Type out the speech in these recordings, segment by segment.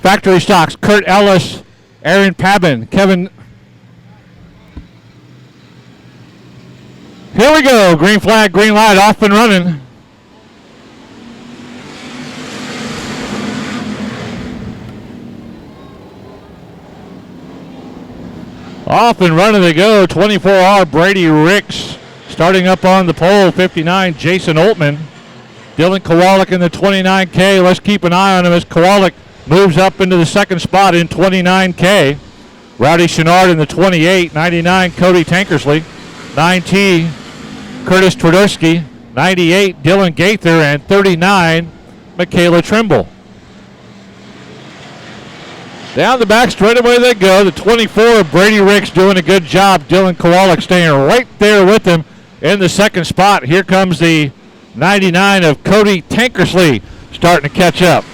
Factory stocks, Kurt Ellis, Aaron Pabin, Kevin. Here we go. Green flag, green light, off and running. Off and running they go. 24R Brady Ricks starting up on the pole. 59 Jason Oltman. Dylan Kowalik in the 29K. Let's keep an eye on him as Kowalik moves up into the second spot in 29K. Rowdy Chenard in the 28. 99 Cody Tankersley. 9T Curtis Twardowski. 98 Dylan Gaither. And 39 Michaela Trimble. Down the back straightaway they go. The 24 Brady Ricks doing a good job. Dylan Kowalik staying right there with him in the second spot. Here comes the 99 of Cody Tankersley starting to catch up.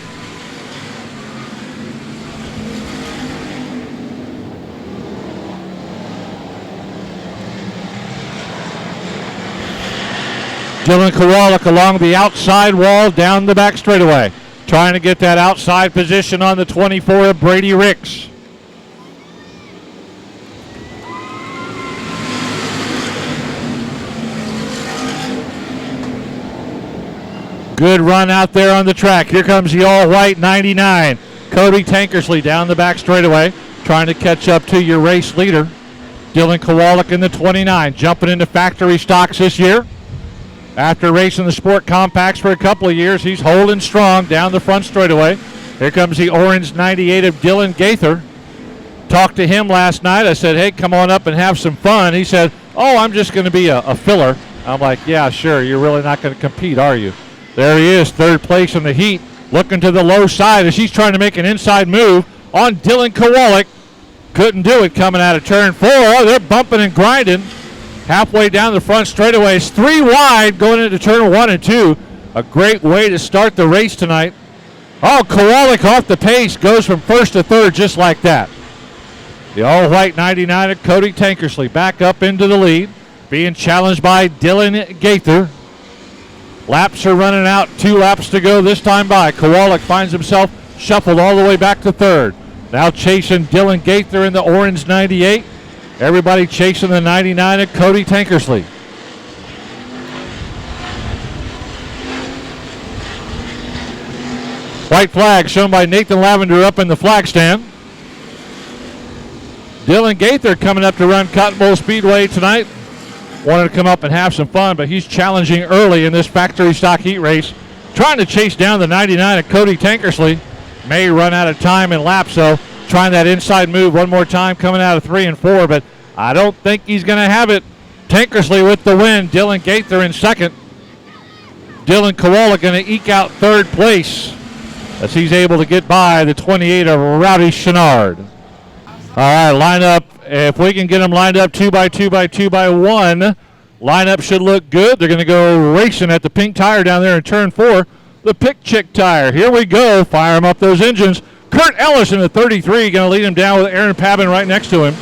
Dylan Kowalik along the outside wall down the back straightaway. Trying to get that outside position on the 24 of Brady Ricks. Good run out there on the track. Here comes the all-white 99. Cody Tankersley down the back straightaway, trying to catch up to your race leader. Dylan Kowalik in the 29, jumping into factory stocks this year. After racing the Sport Compacts for a couple of years, he's holding strong down the front straightaway. Here comes the orange 98 of Dylan Gaither. Talked to him last night. I said, hey, come on up and have some fun. He said, oh, I'm just going to be a filler. I'm like, yeah, sure. You're really not going to compete, are you? There he is, third place in the heat, looking to the low side as he's trying to make an inside move on Dylan Kowalik. Couldn't do it coming out of turn 4. Oh, they're bumping and grinding. Halfway down the front straightaways, 3 wide going into turn 1 and 2. A great way to start the race tonight. Oh, Kowalik off the pace, goes from first to third just like that. The all-white 99 of Cody Tankersley back up into the lead, being challenged by Dylan Gaither. Laps are running out, 2 laps to go this time by. Kowalik finds himself shuffled all the way back to third. Now chasing Dylan Gaither in the orange 98. Everybody chasing the 99 of Cody Tankersley. White flag shown by Nathan Lavender up in the flag stand. Dylan Gaither coming up to run Cotton Bowl Speedway tonight. Wanted to come up and have some fun, but he's challenging early in this factory stock heat race. Trying to chase down the 99 of Cody Tankersley. May run out of time in laps, though. Trying that inside move one more time coming out of 3 and 4, but I don't think he's going to have it. Tankersley with the win. Dylan Gaither in second. Dylan Kowalik going to eke out third place as he's able to get by the 28 of Rowdy Chenard. All right, line up. If we can get them lined up 2 by 2 by 2 by 1, lineup should look good. They're going to go racing at the pink tire down there in turn 4, the Pick Chick tire. Here we go. Fire them up those engines. Kurt Ellis in the 33 going to lead him down with Aaron Pabin right next to him.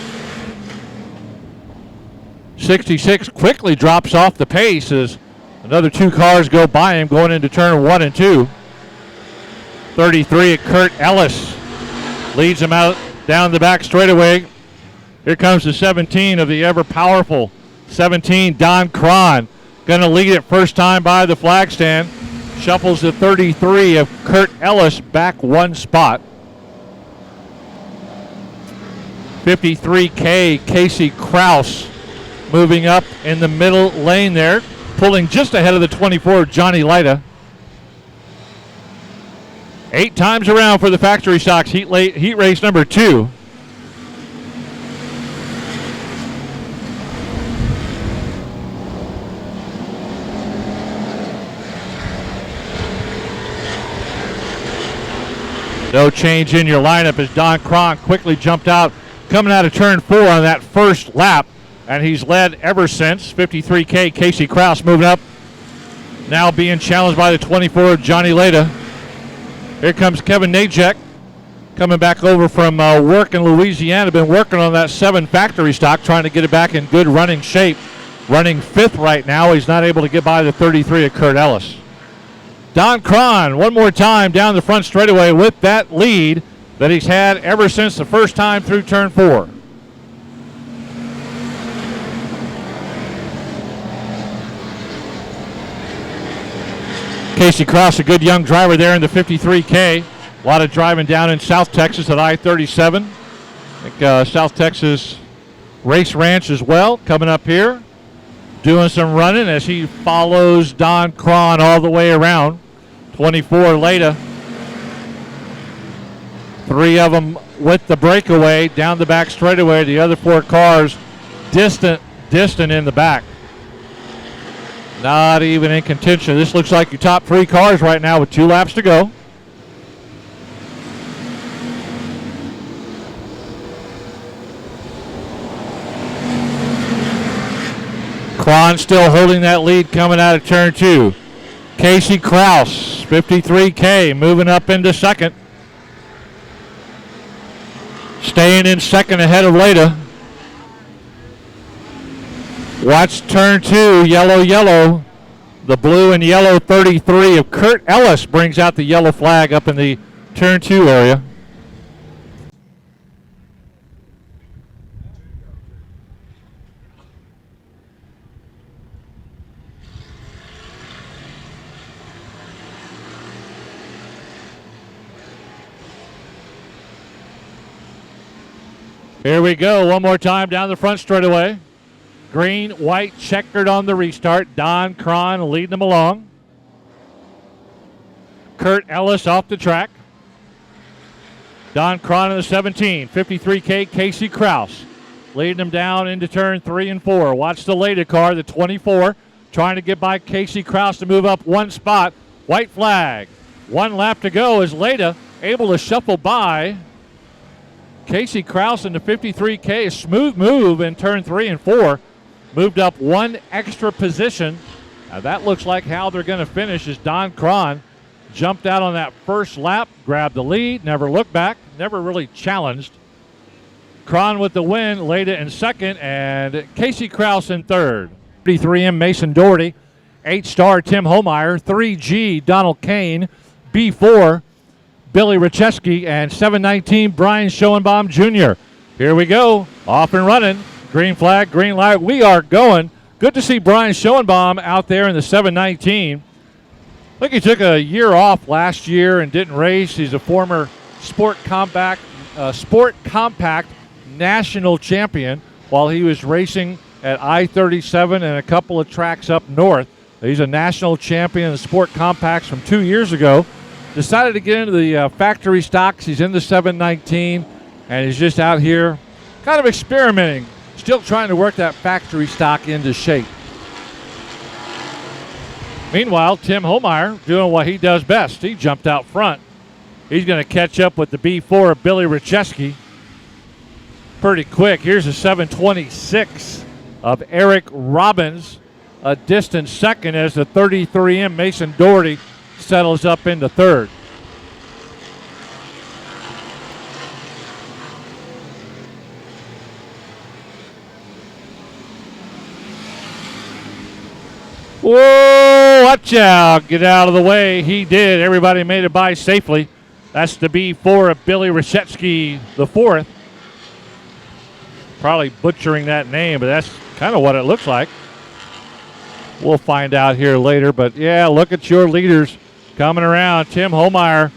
66 quickly drops off the pace as another 2 cars go by him going into turn 1 and 2. 33 at Kurt Ellis leads him out down the back straightaway. Here comes the 17 of the ever-powerful 17, Don Cron. Going to lead it first time by the flag stand. Shuffles the 33 of Kurt Ellis back 1 spot. 53K, Casey Kraus moving up in the middle lane there, pulling just ahead of the 24, Johnny Lida. 8 times around for the factory stocks heat race number 2. No change in your lineup as Don Cron quickly jumped out, coming out of turn 4 on that first lap, and he's led ever since. 53K, Casey Kraus moving up, now being challenged by the 24, Johnny Leda. Here comes Kevin Najek, coming back over from work in Louisiana. Been working on that 7 factory stock, trying to get it back in good running shape. Running 5th right now. He's not able to get by the 33 of Kurt Ellis. Don Cron, one more time down the front straightaway with that lead. that he's had ever since the first time through turn 4. Casey Cross, a good young driver there in the 53K. A lot of driving down in South Texas at I-37. I think South Texas Race Ranch as well, coming up here. Doing some running as he follows Don Cron all the way around. 24 Leda. 3 of them with the breakaway down the back straightaway. The other 4 cars distant in the back. Not even in contention. This looks like your top 3 cars right now with 2 laps to go. Cron still holding that lead coming out of turn 2. Casey Kraus, 53K, moving up into second. Staying in second ahead of Leda. Watch turn 2, yellow. The blue and yellow 33 of Kurt Ellis brings out the yellow flag up in the turn 2 area. Here we go, one more time down the front straightaway. Green, white, checkered on the restart. Don Cron leading them along. Kurt Ellis off the track. Don Cron in the 17. 53K, Casey Kraus leading them down into turn 3 and 4. Watch the Leda car, the 24, trying to get by Casey Kraus to move up 1 spot. White flag. 1 lap to go as Leda able to shuffle by Casey Kraus in the 53K. A smooth move in turn 3 and 4. Moved up 1 extra position. Now that looks like how they're going to finish as Don Cron jumped out on that first lap, grabbed the lead, never looked back, never really challenged. Cron with the win, Leda in second, and Casey Kraus in third. 33M Mason Doherty, 8-star Tim Homeyer, 3G Donald Kane, B4 Billy Racheski, and 719 Brian Schoenbaum Jr. Here we go, off and running. Green flag, green light, we are going. Good to see Brian Schoenbaum out there in the 719. I think he took a year off last year and didn't race. He's a former Sport Compact national champion while he was racing at I-37 and a couple of tracks up north. He's a national champion in the Sport Compacts from 2 years ago. Decided to get into the factory stocks. He's in the 719, and he's just out here kind of experimenting, still trying to work that factory stock into shape. Meanwhile, Tim Homeyer doing what he does best. He jumped out front. He's going to catch up with the B4 of Billy Racheski pretty quick. Here's a 726 of Eric Robbins, a distant second as the 33M Mason Doherty settles up into third. Whoa, watch out. Get out of the way. He did. Everybody made it by safely. That's the B4 of Billy Racheski, the fourth. Probably butchering that name, but that's kind of what it looks like. We'll find out here later, but yeah, look at your leaders coming around. Tim Homeyer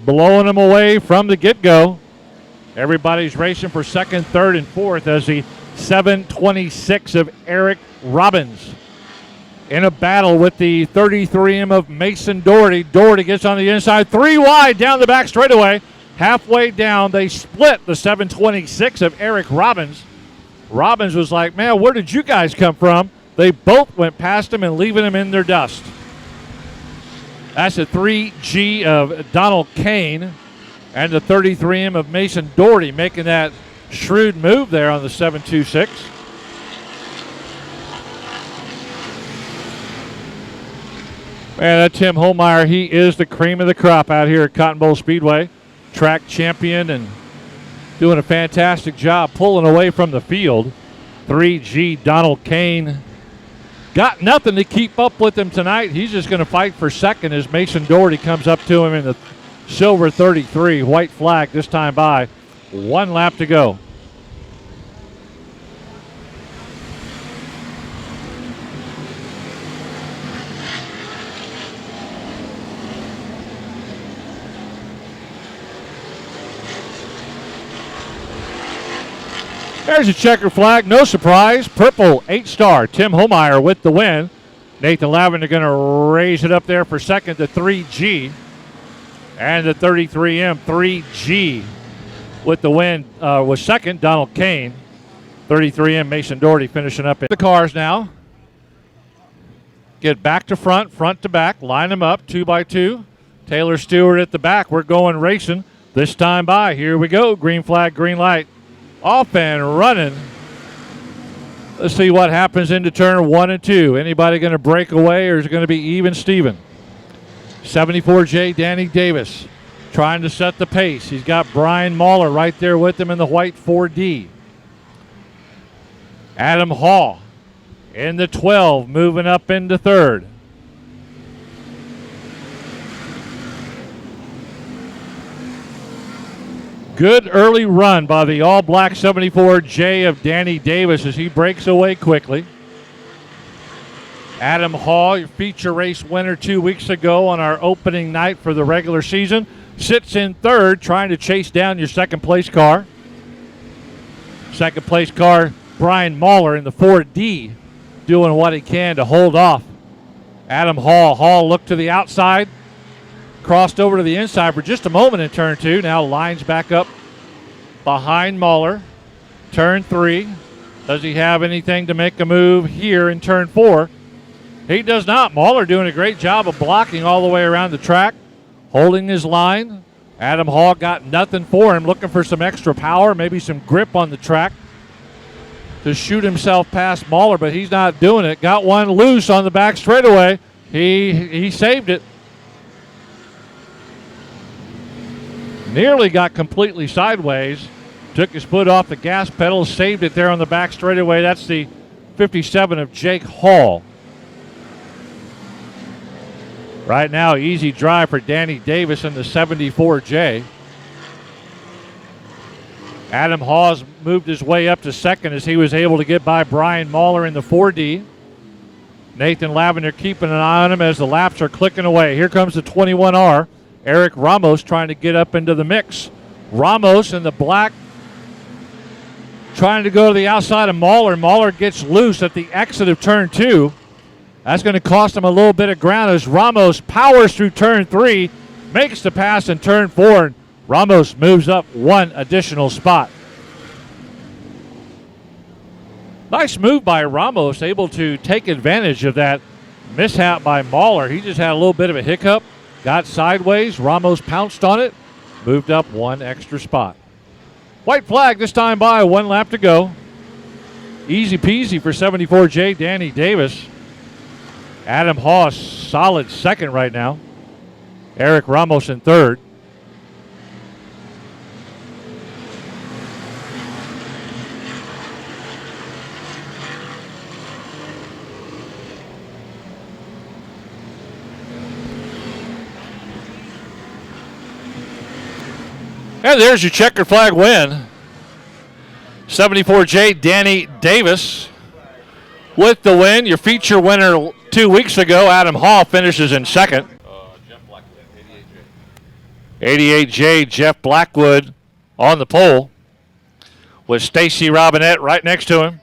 blowing them away from the get-go. Everybody's racing for second, third, and fourth as the 726 of Eric Robbins in a battle with the 33M of Mason Doherty. Doherty gets on the inside, 3 wide down the back straightaway. Halfway down, they split the 726 of Eric Robbins. Robbins was like, man, where did you guys come from? They both went past him and leaving him in their dust. That's a 3G of Donald Kane and the 33M of Mason Doherty making that shrewd move there on the 726. Man, that Tim Homeyer, he is the cream of the crop out here at Cotton Bowl Speedway. Track champion and doing a fantastic job pulling away from the field. 3G Donald Kane got nothing to keep up with him tonight. He's just going to fight for second as Mason Doherty comes up to him in the silver 33. White flag this time by. 1 lap to go. There's a checker flag, no surprise. Purple 8-star, Tim Homeyer with the win. Nathan Lavender going to raise it up there for second to 3G. And the 33M 3G with the win was second, Donald Kane. 33M Mason Doherty finishing up in the cars now. Get back to front, front to back, line them up 2 by 2. Taylor Stewart at the back. We're going racing this time by. Here we go. Green flag, green light. Off and running. Let's see what happens into turn 1 and 2. Anybody going to break away, or is it going to be even Steven? 74J Danny Davis trying to set the pace. He's got Brian Mahler right there with him in the white 4D. Adam Hall in the 12, moving up into third. Good early run by the all-black 74J of Danny Davis as he breaks away quickly. Adam Hall, your feature race winner 2 weeks ago on our opening night for the regular season, sits in third trying to chase down your second place car. Second place car, Brian Mahler in the 4D, doing what he can to hold off Adam Hall. Hall looked to the outside, crossed over to the inside for just a moment in turn 2. Now lines back up behind Mahler. Turn 3. Does he have anything to make a move here in turn 4? He does not. Mahler doing a great job of blocking all the way around the track, holding his line. Adam Hall got nothing for him, looking for some extra power, maybe some grip on the track to shoot himself past Mahler, but he's not doing it. Got one loose on the back straightaway. He saved it. Nearly got completely sideways. Took his foot off the gas pedal, saved it there on the back straightaway. That's the 57 of Jake Hall. Right now, easy drive for Danny Davis in the 74J. Adam Hawes moved his way up to second as he was able to get by Brian Mahler in the 4D. Nathan Lavender keeping an eye on him as the laps are clicking away. Here comes the 21R. Eric Ramos trying to get up into the mix. Ramos in the black trying to go to the outside of Mahler. Mahler gets loose at the exit of turn 2. That's going to cost him a little bit of ground as Ramos powers through turn 3, makes the pass in turn 4, and Ramos moves up one additional spot. Nice move by Ramos, able to take advantage of that mishap by Mahler. He just had a little bit of a hiccup. Got sideways, Ramos pounced on it, moved up one extra spot. White flag this time by, 1 lap to go. Easy peasy for 74J Danny Davis. Adam Haas, solid second right now. Eric Ramos in third. And there's your checkered flag win. 74J Danny Davis with the win. Your feature winner 2 weeks ago, Adam Hall, finishes in second. Jeff Blackwood, 88J Jeff Blackwood on the pole with Stacy Robinette right next to him.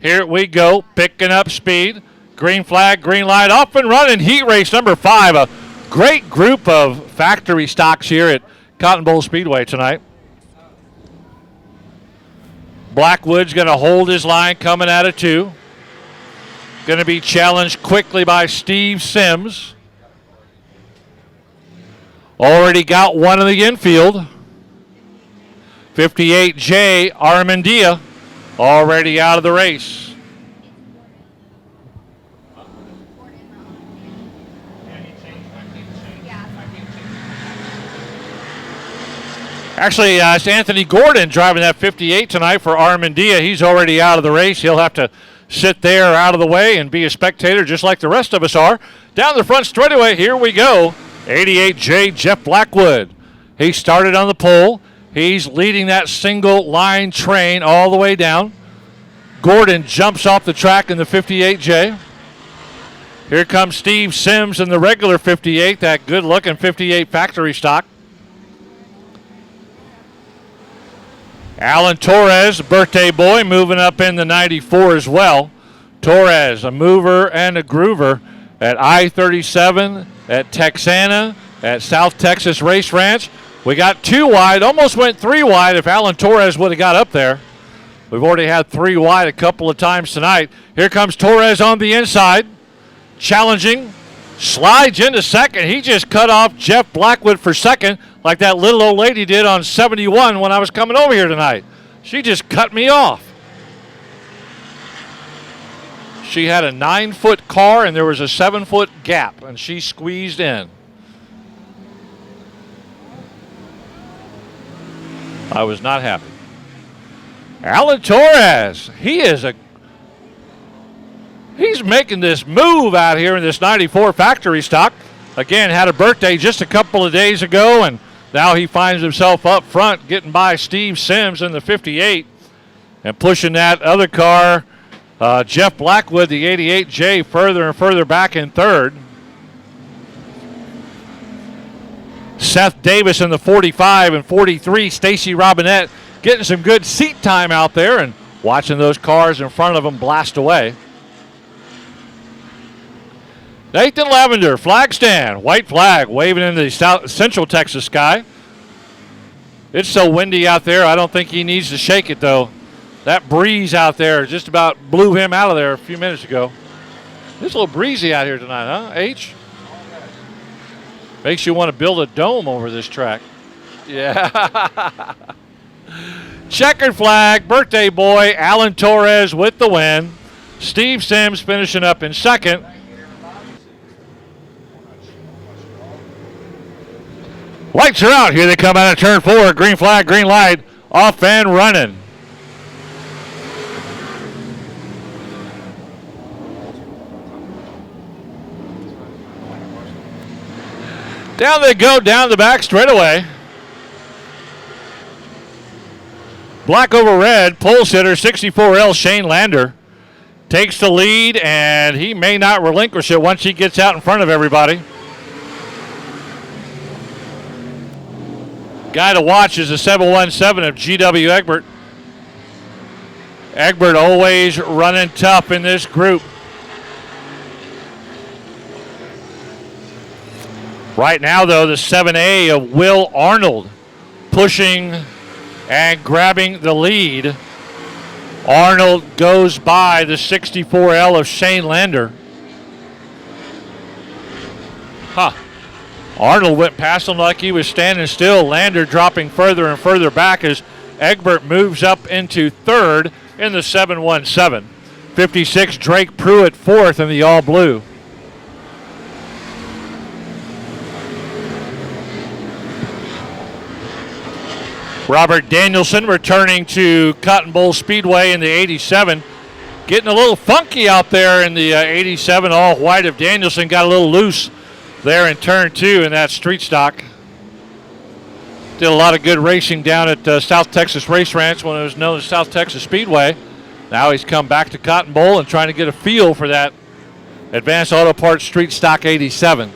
Here we go, picking up speed. Green flag, green light, up and running. Heat race number 5. A great group of factory stocks here at Cotton Bowl Speedway tonight. Blackwood's going to hold his line coming out of 2. Going to be challenged quickly by Steve Sims. Already got one in the infield. 58J Armandia already out of the race. Actually, it's Anthony Gordon driving that 58 tonight for Armandia. He's already out of the race. He'll have to sit there out of the way and be a spectator just like the rest of us are. Down the front straightaway, here we go. 88J Jeff Blackwood He started on the pole. He's leading that single line train all the way down. Gordon jumps off the track in the 58J. Here comes Steve Sims in the regular 58, that good-looking 58 factory stock. Alan Torres, birthday boy, moving up in the 94 as well. Torres, a mover and a groover at I-37, at Texana, at South Texas Race Ranch. We got 2 wide, almost went 3 wide if Alan Torres would have got up there. We've already had 3 wide a couple of times tonight. Here comes Torres on the inside, challenging, slides into second. He just cut off Jeff Blackwood for second like that little old lady did on 71 when I was coming over here tonight. She just cut me off. She had a 9-foot car and there was a 7-foot gap and she squeezed in. I was not happy. Alan Torres, he's making this move out here in this 94 factory stock. Again, had a birthday just a couple of days ago, and now he finds himself up front getting by Steve Sims in the 58 and pushing that other car, Jeff Blackwood, the 88J, further and further back in third. Seth Davis in the 45 and 43, Stacy Robinette getting some good seat time out there and watching those cars in front of them blast away. Nathan Lavender, flag stand, white flag waving in the central Texas sky. It's so windy out there, I don't think he needs to shake it though. That breeze out there just about blew him out of there a few minutes ago. It's a little breezy out here tonight, huh, H? Makes you want to build a dome over this track. Yeah. Checkered flag, birthday boy, Alan Torres with the win. Steve Sims finishing up in second. Lights are out. Here they come out of turn 4. Green flag, green light, off and running. Down they go, down the back straightaway. Black over red, pole sitter 64L Shane Lander takes the lead, and he may not relinquish it once he gets out in front of everybody. Guy to watch is the 717 of G.W. Egbert. Egbert always running tough in this group. Right now, though, the 7A of Will Arnold pushing and grabbing the lead. Arnold goes by the 64L of Shane Lander. Arnold went past him like he was standing still. Lander dropping further and further back as Egbert moves up into third in the 717. 56, Drake Pruitt fourth in the all blue. Robert Danielson returning to Cotton Bowl Speedway in the 87. Getting a little funky out there in the 87. All white of Danielson got a little loose there in turn 2 in that street stock. Did a lot of good racing down at South Texas Race Ranch when it was known as South Texas Speedway. Now he's come back to Cotton Bowl and trying to get a feel for that Advanced Auto Parts street stock 87.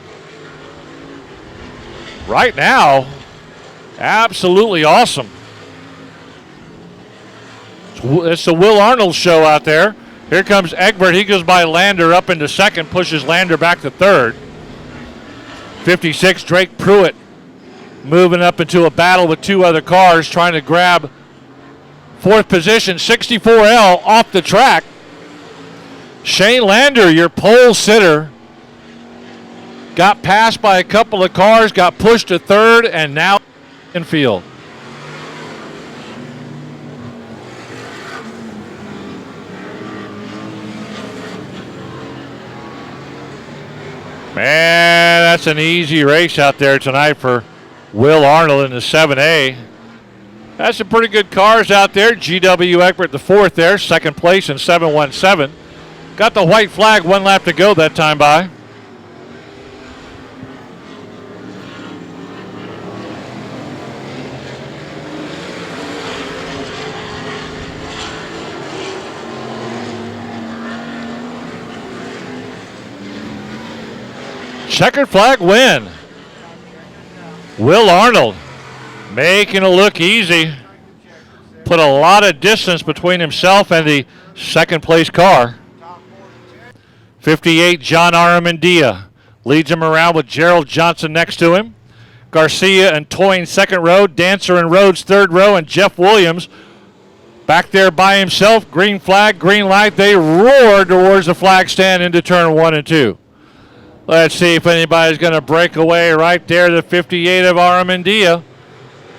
Right now, absolutely awesome. It's the Will Arnold show out there. Here comes Egbert. He goes by Lander up into second, pushes Lander back to third. 56, Drake Pruitt moving up into a battle with 2 other cars, trying to grab fourth position. 64L off the track. Shane Lander, your pole sitter, got passed by a couple of cars, got pushed to third, and now in field. Man, that's an easy race out there tonight for Will Arnold in the 7A. That's some pretty good cars out there. G.W. Egbert, the fourth there, second place in 717. Got the white flag, 1 lap to go that time by. Checkered flag win. Will Arnold making it look easy. Put a lot of distance between himself and the second place car. 58, John Aramendia leads him around with Gerald Johnson next to him. Garcia and Toyne second row, Dancer and Rhodes third row, and Jeff Williams back there by himself. Green flag, green light. They roar towards the flag stand into turn 1 and 2. Let's see if anybody's going to break away right there. The 58 of Aramendia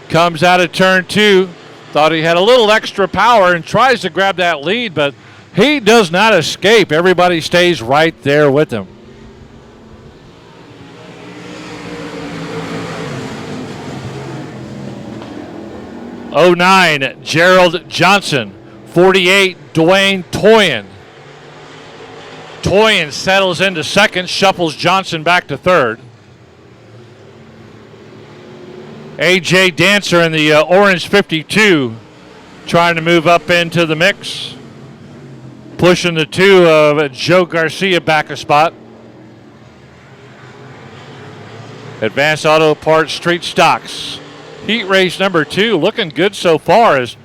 comes out of turn 2. Thought he had a little extra power and tries to grab that lead, but he does not escape. Everybody stays right there with him. '09, Gerald Johnson. 48, Dwayne Toyne. Toyne settles into second, shuffles Johnson back to third. A.J. Dancer in the orange 52 trying to move up into the mix. Pushing the 2 of Joe Garcia back a spot. Advanced Auto Parts Street Stocks. Heat race number 2 looking good so far as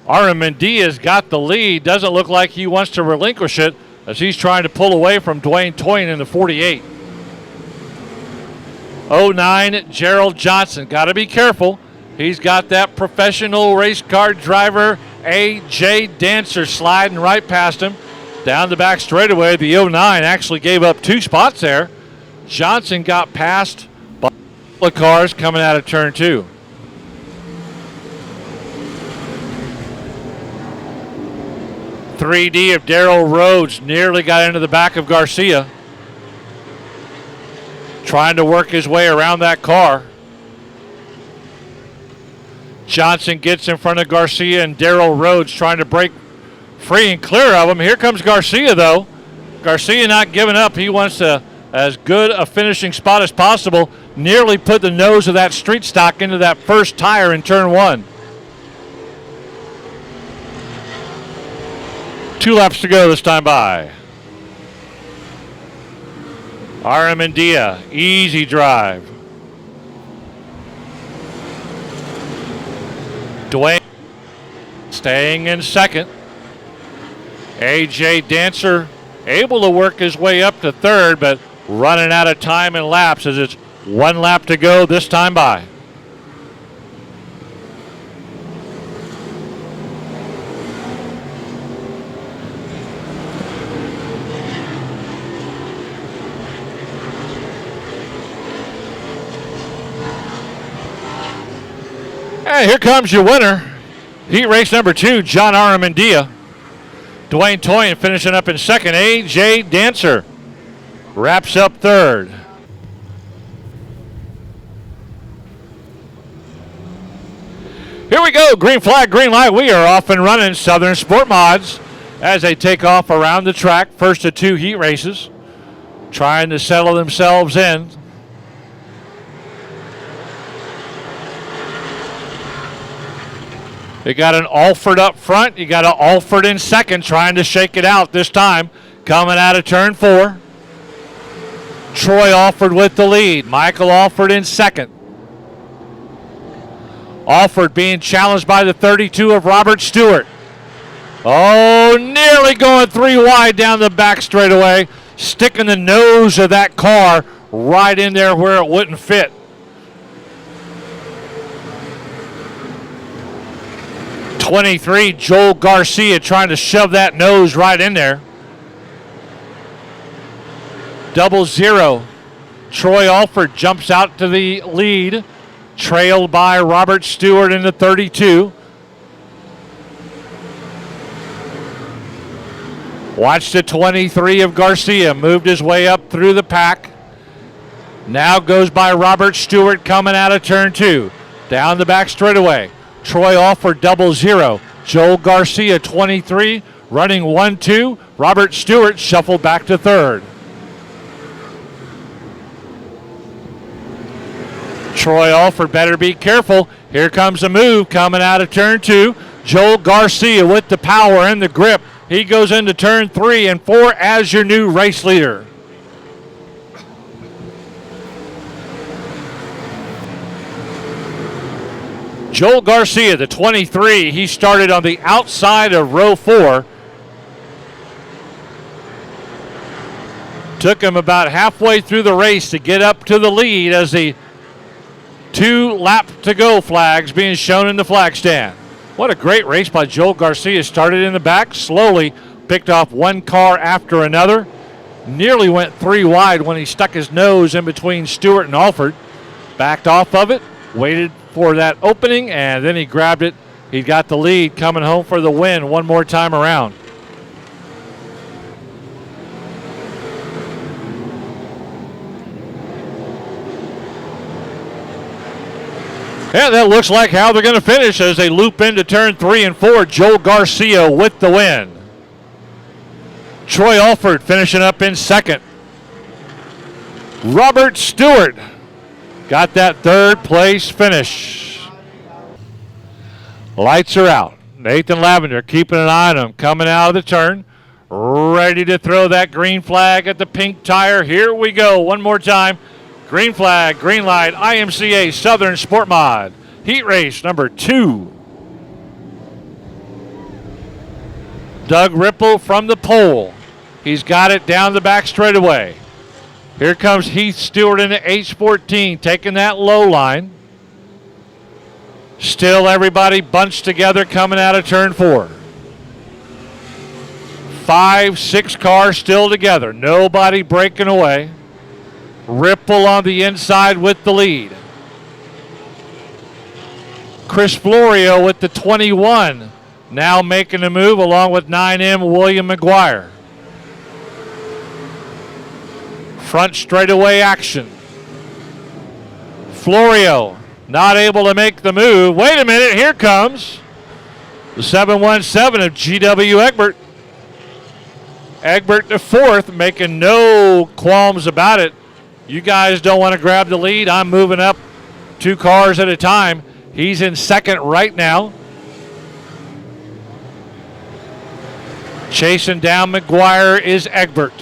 Aramendia's got the lead. Doesn't look like he wants to relinquish it as he's trying to pull away from Dwayne Toyne in the 48. '09, Gerald Johnson. Got to be careful. He's got that professional race car driver, A.J. Dancer, sliding right past him. Down the back straightaway, the '09 actually gave up 2 spots there. Johnson got passed by the cars coming out of turn 2. '3D of Darryl Rhodes nearly got into the back of Garcia. Trying to work his way around that car. Johnson gets in front of Garcia and Darryl Rhodes trying to break free and clear of him. Here comes Garcia, though. Garcia not giving up. He wants as good a finishing spot as possible. Nearly put the nose of that street stock into that first tire in turn 1. 2 laps to go this time by. Aramendia, easy drive. Dwayne staying in second. A.J. Dancer able to work his way up to third, but running out of time and laps as it's 1 lap to go this time by. And here comes your winner. Heat race number 2, John Aramendia. Dwayne Toyne finishing up in second. A.J. Dancer wraps up third. Here we go. Green flag, green light. We are off and running. Southern Sport Mods as they take off around the track. First of 2 heat races. Trying to settle themselves in. You got an Alford up front. You got an Alford in second, trying to shake it out this time. Coming out of turn 4. Troy Alford with the lead. Michael Alford in second. Alford being challenged by the 32 of Robert Stewart. Oh, nearly going 3 wide down the back straightaway. Sticking the nose of that car right in there where it wouldn't fit. '23, Joel Garcia trying to shove that nose right in there. 00, Troy Alford jumps out to the lead, trailed by Robert Stewart in the 32. Watch the 23 of Garcia, moved his way up through the pack. Now goes by Robert Stewart coming out of turn 2. Down the back straightaway. Troy Alford 00. Joel Garcia 23 running 1-2. Robert Stewart shuffled back to third. Troy Alford better be careful. Here comes a move coming out of turn 2. Joel Garcia with the power and the grip. He goes into turn 3 and 4 as your new race leader. Joel Garcia, the 23, he started on the outside of row 4. Took him about halfway through the race to get up to the lead as the 2 lap to go flags being shown in the flag stand. What a great race by Joel Garcia. Started in the back, slowly picked off one car after another. Nearly went 3 wide when he stuck his nose in between Stewart and Alford. Backed off of it, waited for that opening, and then he grabbed it. He got the lead, coming home for the win one more time around. Yeah, that looks like how they're going to finish as they loop into turn 3 and 4. Joel Garcia with the win. Troy Alford finishing up in second. Robert Stewart got that third place finish. Lights are out. Nathan Lavender keeping an eye on him, coming out of the turn. Ready to throw that green flag at the pink tire. Here we go one more time. Green flag, green light, IMCA Southern Sport Mod. Heat race number 2. Doug Ripple from the pole. He's got it down the back straightaway. Here comes Heath Stewart in the H14, taking that low line. Still everybody bunched together coming out of turn 4. 5, 6 cars still together. Nobody breaking away. Ripple on the inside with the lead. Chris Florio with the 21 now making the move along with 9M William McGuire. Front straightaway action. Florio not able to make the move. Wait a minute, here comes the 717 of GW Egbert. Egbert the 4th, making no qualms about it. You guys don't want to grab the lead. I'm moving up 2 cars at a time. He's in second right now. Chasing down McGuire is Egbert.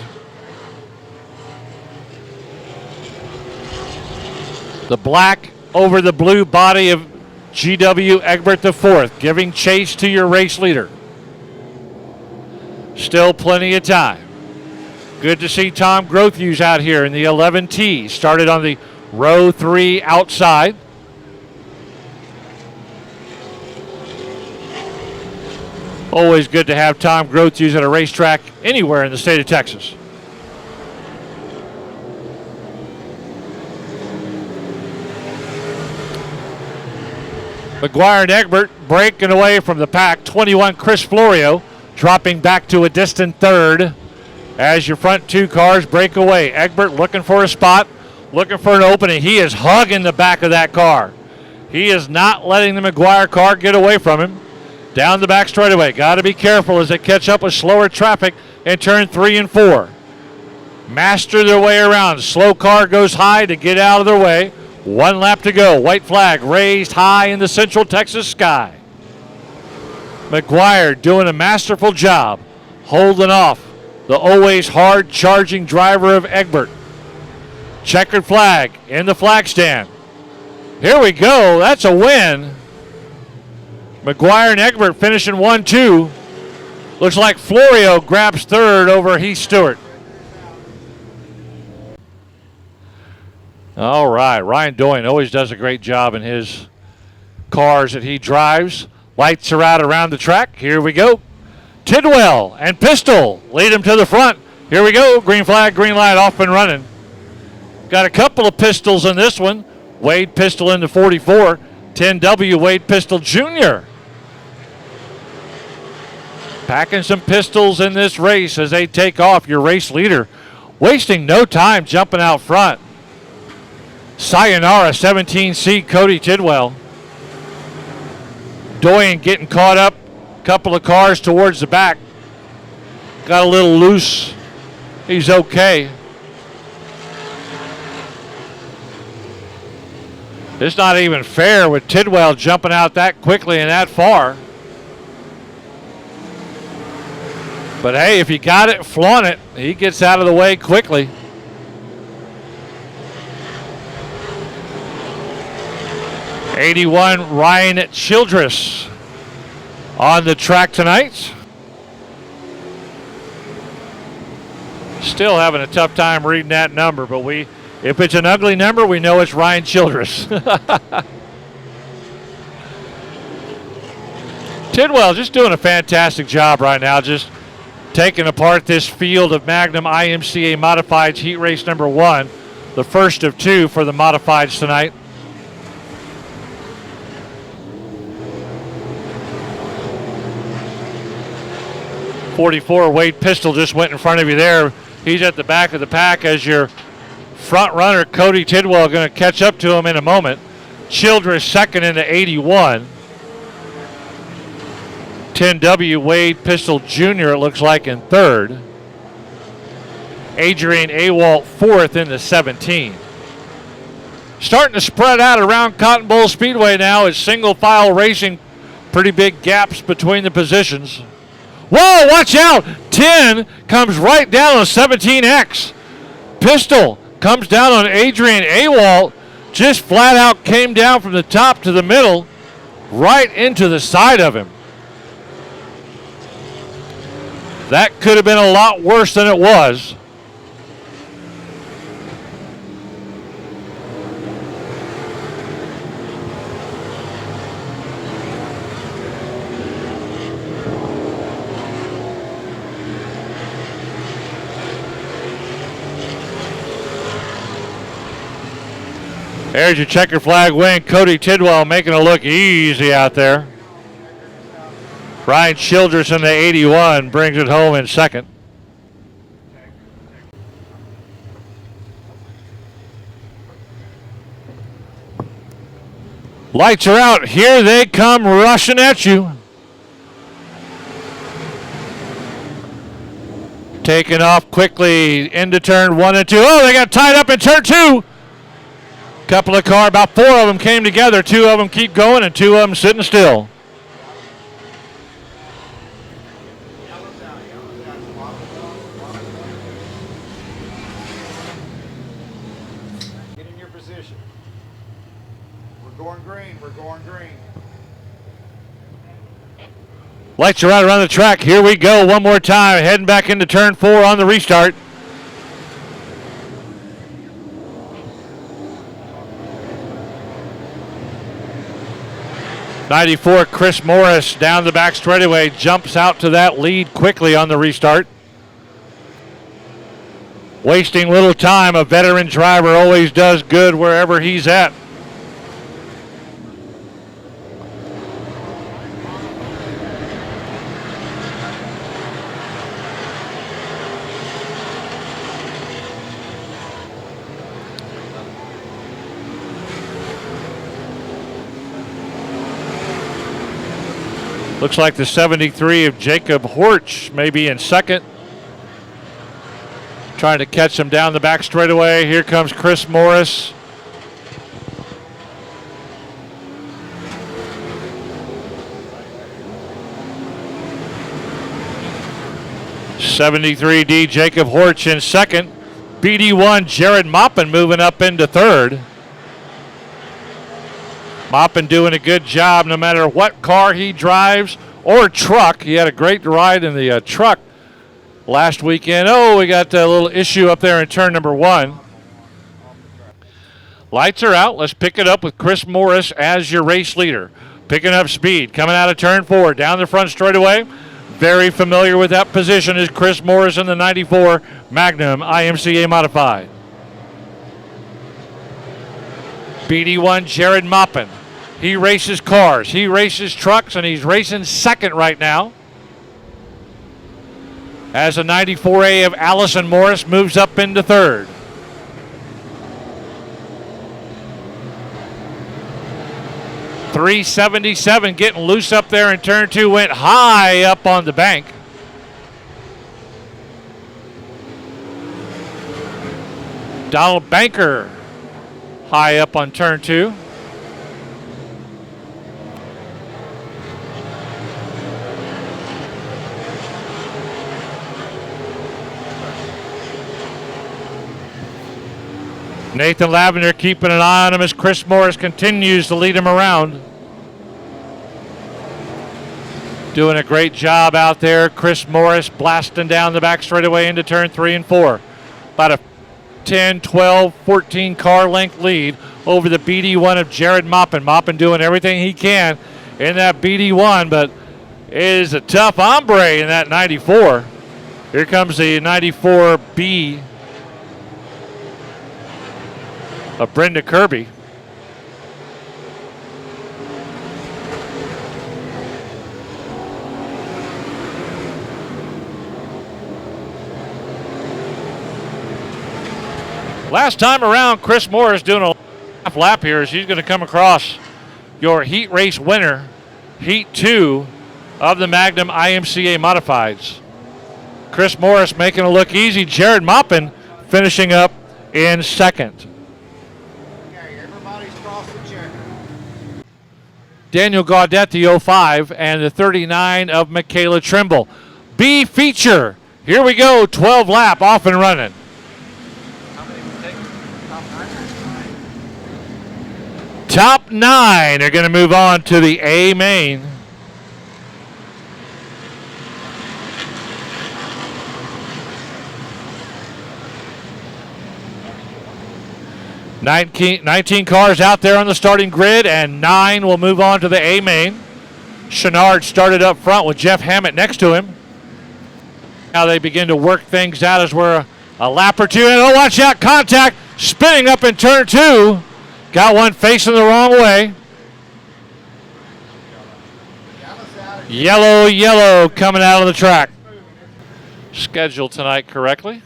The black over the blue body of GW Egbert the 4th, giving chase to your race leader. Still plenty of time. Good to see Tom Grothuse out here in the 11T. Started on the row 3 outside. Always good to have Tom Grothuse at a racetrack anywhere in the state of Texas. McGuire and Egbert breaking away from the pack. 21 Chris Florio dropping back to a distant 3rd. As your front 2 cars break away. Egbert looking for a spot, looking for an opening. He is hugging the back of that car. He is not letting the McGuire car get away from him. Down the back straightaway. Got to be careful as they catch up with slower traffic in turn 3 and 4. Master their way around. Slow car goes high to get out of their way. 1 lap to go. White flag raised high in the central Texas sky. McGuire doing a masterful job holding off the always hard charging driver of Egbert. Checkered flag in the flag stand. Here we go. That's a win. McGuire and Egbert finishing 1-2. Looks like Florio grabs 3rd over Heath Stewart. All right. Ryan Doyne always does a great job in his cars that he drives. Lights are out around the track. Here we go. Tidwell and Pistol lead him to the front. Here we go. Green flag, green light, off and running. Got a couple of pistols in this one. Wade Pistol in the 44. 10W Wade Pistol Jr. Packing some pistols in this race as they take off. Your race leader wasting no time jumping out front. Sayonara 17C Cody Tidwell. Doyen getting caught up. Couple of cars towards the back. Got a little loose. He's okay. It's not even fair with Tidwell jumping out that quickly and that far. But hey, if you got it, flaunt it. He gets out of the way quickly. 81, Ryan Childress on the track tonight. Still having a tough time reading that number, but if it's an ugly number, we know it's Ryan Childress. Tidwell just doing a fantastic job right now, just taking apart this field of Magnum IMCA Modifieds heat race number 1, the first of 2 for the Modifieds tonight. .44 Wade Pistol just went in front of you there. He's at the back of the pack as your front runner, Cody Tidwell, going to catch up to him in a moment. Childress second into 81. 10W Wade Pistol Jr., it looks like, in third. Adrian Awalt fourth into 17. Starting to spread out around Cotton Bowl Speedway now. It's single file racing. Pretty big gaps between the positions. Whoa, watch out! 10 comes right down on 17X. Pistol comes down on Adrian Awalt. Just flat out came down from the top to the middle, right into the side of him. That could have been a lot worse than it was. There's your checker flag win. Cody Tidwell making it look easy out there. Ryan Childress in the 81 brings it home in second. Lights are out. Here they come rushing at you. Taking off quickly into turn 1 and 2. Oh, they got tied up in turn 2. Couple of cars, about 4 of them came together. 2 of them keep going and 2 of them sitting still. Get in your position. We're going green. We're going green. Lights are out around the track. Here we go one more time. Heading back into turn 4 on the restart. '94 Chris Morris down the back straightaway, jumps out to that lead quickly on the restart. Wasting little time. A veteran driver always does good wherever he's at. Looks like the 73 of Jacob Horch may be in second. Trying to catch him down the back straightaway. Here comes Chris Morris. '73D Jacob Horch in second. BD1 Jared Maupin moving up into third. Maupin doing a good job no matter what car he drives or truck. He had a great ride in the truck last weekend. Oh, we got a little issue up there in turn number 1. Lights are out. Let's pick it up with Chris Morris as your race leader. Picking up speed. Coming out of turn 4. Down the front straightaway. Very familiar with that position is Chris Morris in the '94 Magnum IMCA Modified. BD1 Jared Maupin. He races cars, he races trucks, and he's racing second right now. As a '94A of Allison Morris moves up into third. .377 getting loose up there in turn 2, went high up on the bank. Donald Banker high up on turn 2. Nathan Lavender keeping an eye on him as Chris Morris continues to lead him around. Doing a great job out there. Chris Morris blasting down the back straightaway into turn 3 and 4. About a 10, 12, 14 car length lead over the BD1 of Jared Maupin. Maupin doing everything he can in that BD1, but it is a tough hombre in that 94. Here comes the 94B of Brenda Kirby. Last time around, Chris Morris doing a half lap here as he's going to come across your heat race winner, Heat 2 of the Magnum IMCA Modifieds. Chris Morris making it look easy. Jared Maupin finishing up in second. Okay, everybody's crossed the checker. Daniel Gaudette, the 05, and the 39 of Michaela Trimble. B feature. Here we go, 12 lap, off and running. Top 9 are going to move on to the A main. Nineteen cars out there on the starting grid, and 9 will move on to the A main. Chenard started up front with Jeff Hammett next to him. Now they begin to work things out as we're a lap or two. And oh, watch out, contact, spinning up in turn 2. Got one facing the wrong way. Yellow coming out of the track. Scheduled tonight correctly.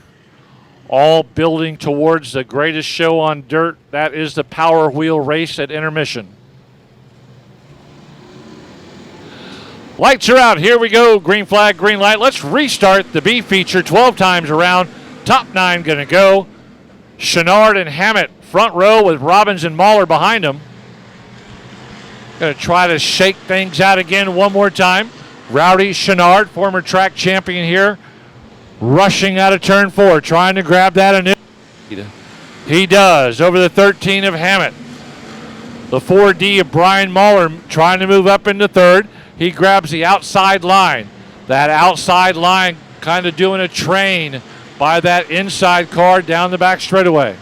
All building towards the greatest show on dirt. That is the Power Wheel race at intermission. Lights are out. Here we go. Green flag, green light. Let's restart the B feature 12 times around. Top 9 going to go. Chenard and Hammett front row with Robbins and Mahler behind them. Going to try to shake things out again one more time. Rowdy Chenard, former track champion here, rushing out of turn 4, trying to grab that initial lead. He does, over the 13 of Hammett. The 4D of Brian Mahler trying to move up into third. He grabs the outside line. That outside line kind of doing a train by that inside car down the back straightaway.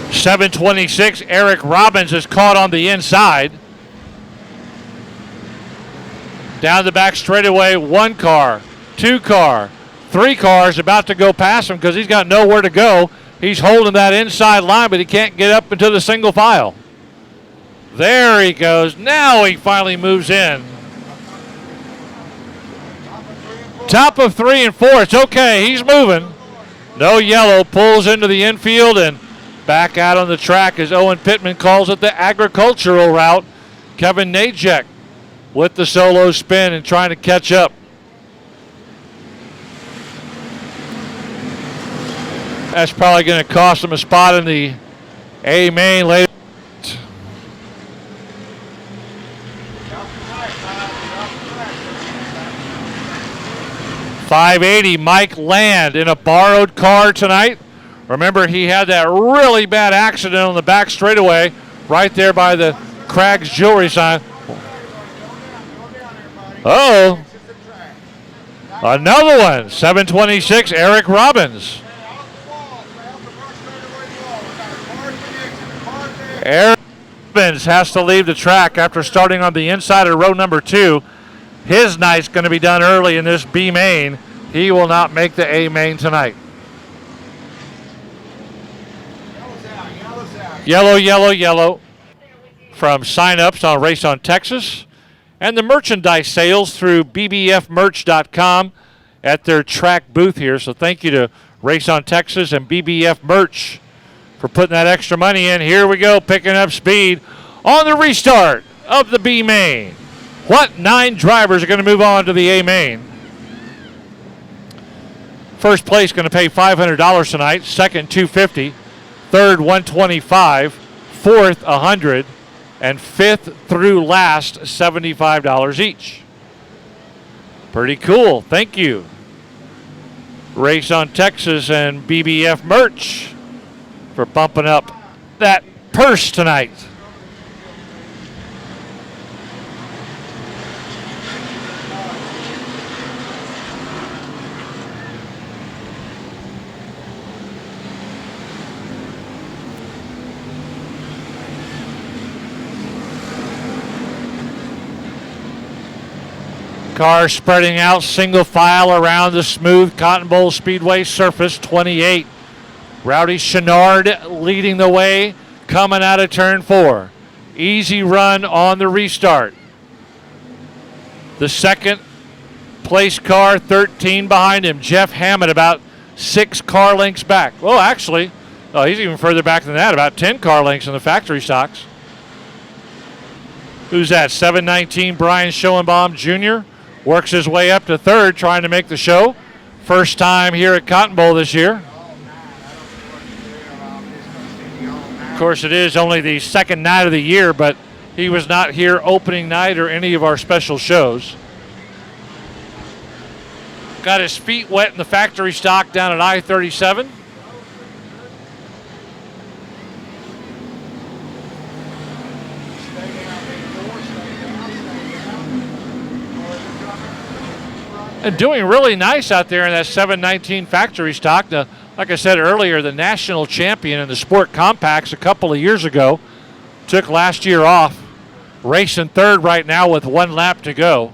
.726, Eric Robbins is caught on the inside. Down the back straightaway, 1 car, 2 car, 3 cars about to go past him because he's got nowhere to go. He's holding that inside line, but he can't get up into the single file. There he goes. Now he finally moves in. Top of 3 and 4. It's okay. He's moving. No yellow. Pulls into the infield and back out on the track as Owen Pittman calls it the agricultural route. Kevin Najek with the solo spin and trying to catch up. That's probably going to cost him a spot in the A main later. .580, Mike Land in a borrowed car tonight. Remember, he had that really bad accident on the back straightaway right there by the Craig's Jewelry sign. Oh, another one. .726, Eric Robbins. Eric Robbins has to leave the track after starting on the inside of row number 2. His night's going to be done early in this B main. He will not make the A main tonight. Yellow from sign-ups on Race on Texas and the merchandise sales through bbfmerch.com at their track booth here. So thank you to Race on Texas and BBF Merch for putting that extra money in. Here we go, picking up speed on the restart of the B main. What 9 drivers are going to move on to the A main? First place going to pay $500 tonight. Second, $250. Third, $125. Fourth, $100. and 5th through last, $75 each. Pretty cool. Thank you. Race on Texas and BBF Merch for bumping up that purse tonight. Cars spreading out single file around the smooth Cotton Bowl Speedway surface. 28. Rowdy Chenard leading the way, coming out of turn 4. Easy run on the restart. The second place car, 13 behind him. Jeff Hammett about 6 car lengths back. Well, actually, he's even further back than that, about 10 car lengths in the factory stocks. Who's that? 719 Brian Schoenbaum Jr. works his way up to 3rd, trying to make the show. First time here at Cotton Bowl this year. Of course, it is only the second night of the year, but he was not here opening night or any of our special shows. Got his feet wet in the factory stock down at I-37. And doing really nice out there in that 719 factory stock. Like I said earlier, the national champion in the Sport Compacts a couple of years ago took last year off. Racing 3rd right now with 1 lap to go.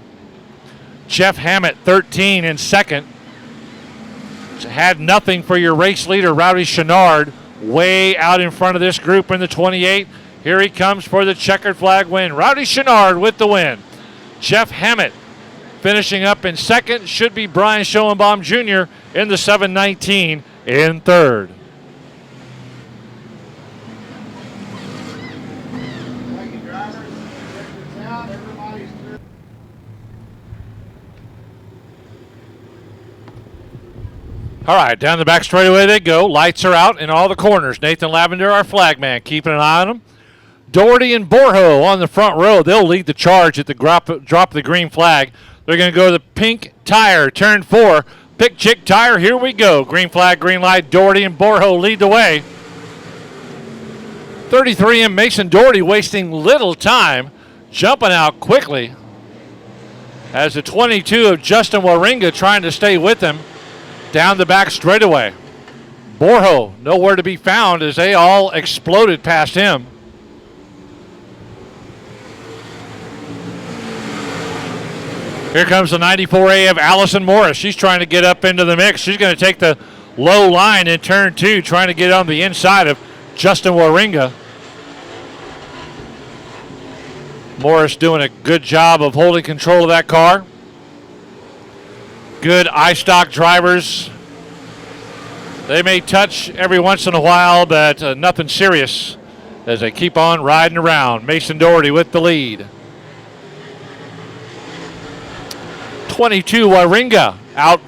Jeff Hammett 13 in 2nd. Had nothing for your race leader, Rowdy Chenard, way out in front of this group in the 28. Here he comes for the checkered flag win. Rowdy Chenard with the win. Jeff Hammett finishing up in 2nd, should be Brian Schoenbaum Jr. in the 719 in 3rd. Thank you, drivers. Check this out. Everybody's through. All right, down the back straightaway they go. Lights are out in all the corners. Nathan Lavender, our flagman, keeping an eye on them. Doherty and Borjo on the front row. They'll lead the charge at the drop of the green flag. They're going to go to the pink tire, turn 4. Pick Chick tire, here we go. Green flag, green light. Doherty and Borjo lead the way. 33M Mason Doherty wasting little time, jumping out quickly. As the 22 of Justin Waringa trying to stay with him down the back straightaway. Borjo nowhere to be found as they all exploded past him. Here comes the 94A of Allison Morris. She's trying to get up into the mix. She's going to take the low line in turn 2, trying to get on the inside of Justin Waringa. Morris doing a good job of holding control of that car. Good iStock drivers. They may touch every once in a while, but nothing serious as they keep on riding around. Mason Doherty with the lead. 22 Waringa out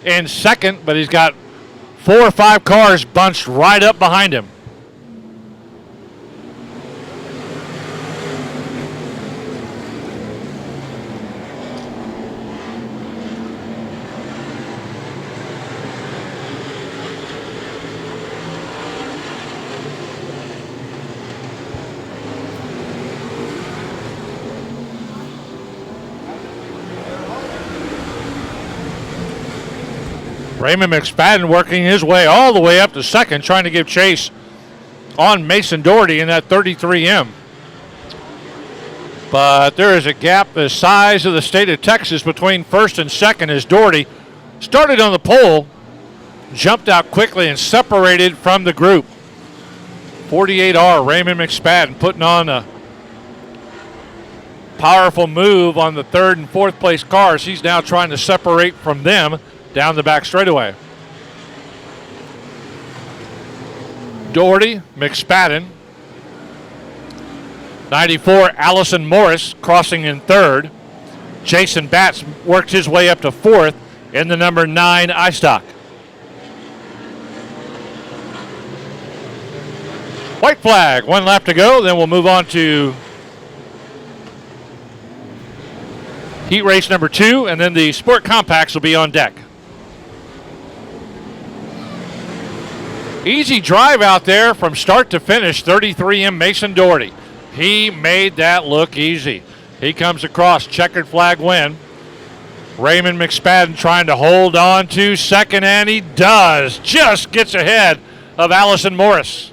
in 2nd, but he's got 4 or 5 cars bunched right up behind him. Raymond McSpadden working his way all the way up to 2nd, trying to give chase on Mason Doherty in that 33M. But there is a gap the size of the state of Texas between 1st and 2nd as Doherty started on the pole, jumped out quickly, and separated from the group. 48R Raymond McSpadden putting on a powerful move on the 3rd and 4th place cars. He's now trying to separate from them down the back straightaway. Doherty, McSpadden. 94, Allison Morris crossing in 3rd. Jason Batts worked his way up to 4th in the number 9 iStock. White flag, 1 lap to go. Then we'll move on to heat race number 2, and then the Sport Compacts will be on deck. Easy drive out there from start to finish, 33M Mason Doherty. He made that look easy. He comes across, checkered flag win. Raymond McSpadden trying to hold on to second, and he does. Just gets ahead of Allison Morris.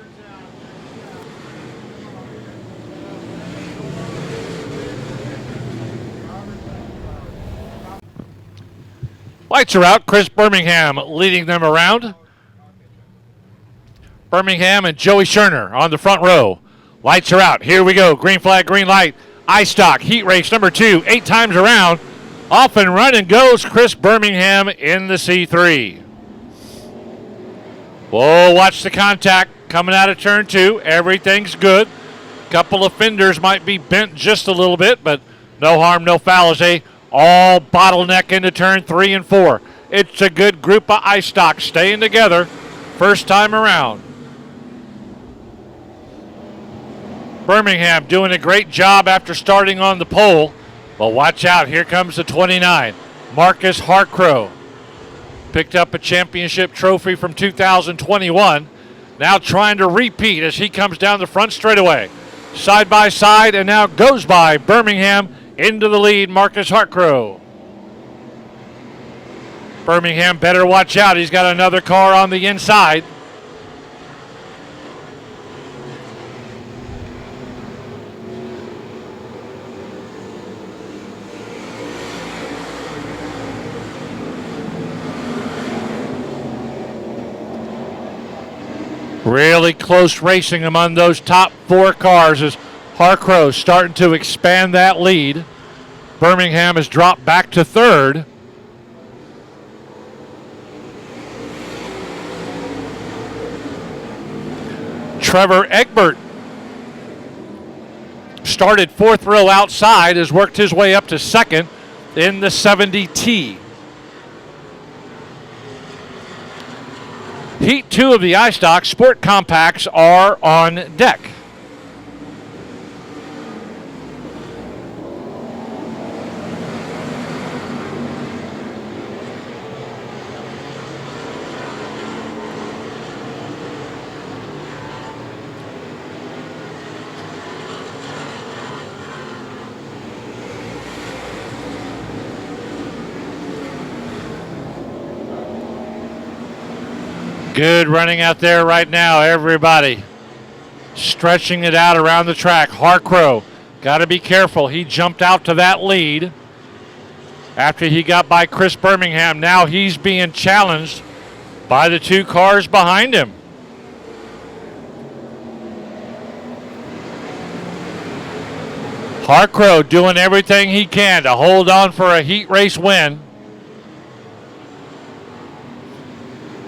Lights are out. Chris Birmingham leading them around. Birmingham and Joey Scherner on the front row. Lights are out. Here we go. Green flag, green light. iStock, heat race number 2, 8 times around. Off and running goes Chris Birmingham in the C3. Whoa, watch the contact coming out of turn 2. Everything's good. Couple of fenders might be bent just a little bit, but no harm, no foul as they all bottleneck into turn 3 and 4. It's a good group of iStock staying together first time around. Birmingham doing a great job after starting on the pole. Well, watch out. Here comes the 29. Marcus Harcrow. Picked up a championship trophy from 2021. Now trying to repeat as he comes down the front straightaway. Side by side, and now goes by Birmingham into the lead, Marcus Harcrow. Birmingham better watch out. He's got another car on the inside. Really close racing among those top 4 cars as Harcrow starting to expand that lead. Birmingham has dropped back to 3rd. Trevor Egbert started 4th row outside, has worked his way up to 2nd in the 70T. Heat 2 of the iStock Sport Compacts are on deck. Good running out there right now, everybody. Stretching it out around the track. Harcrow, got to be careful. He jumped out to that lead after he got by Chris Birmingham. Now he's being challenged by the 2 cars behind him. Harcrow doing everything he can to hold on for a heat race win.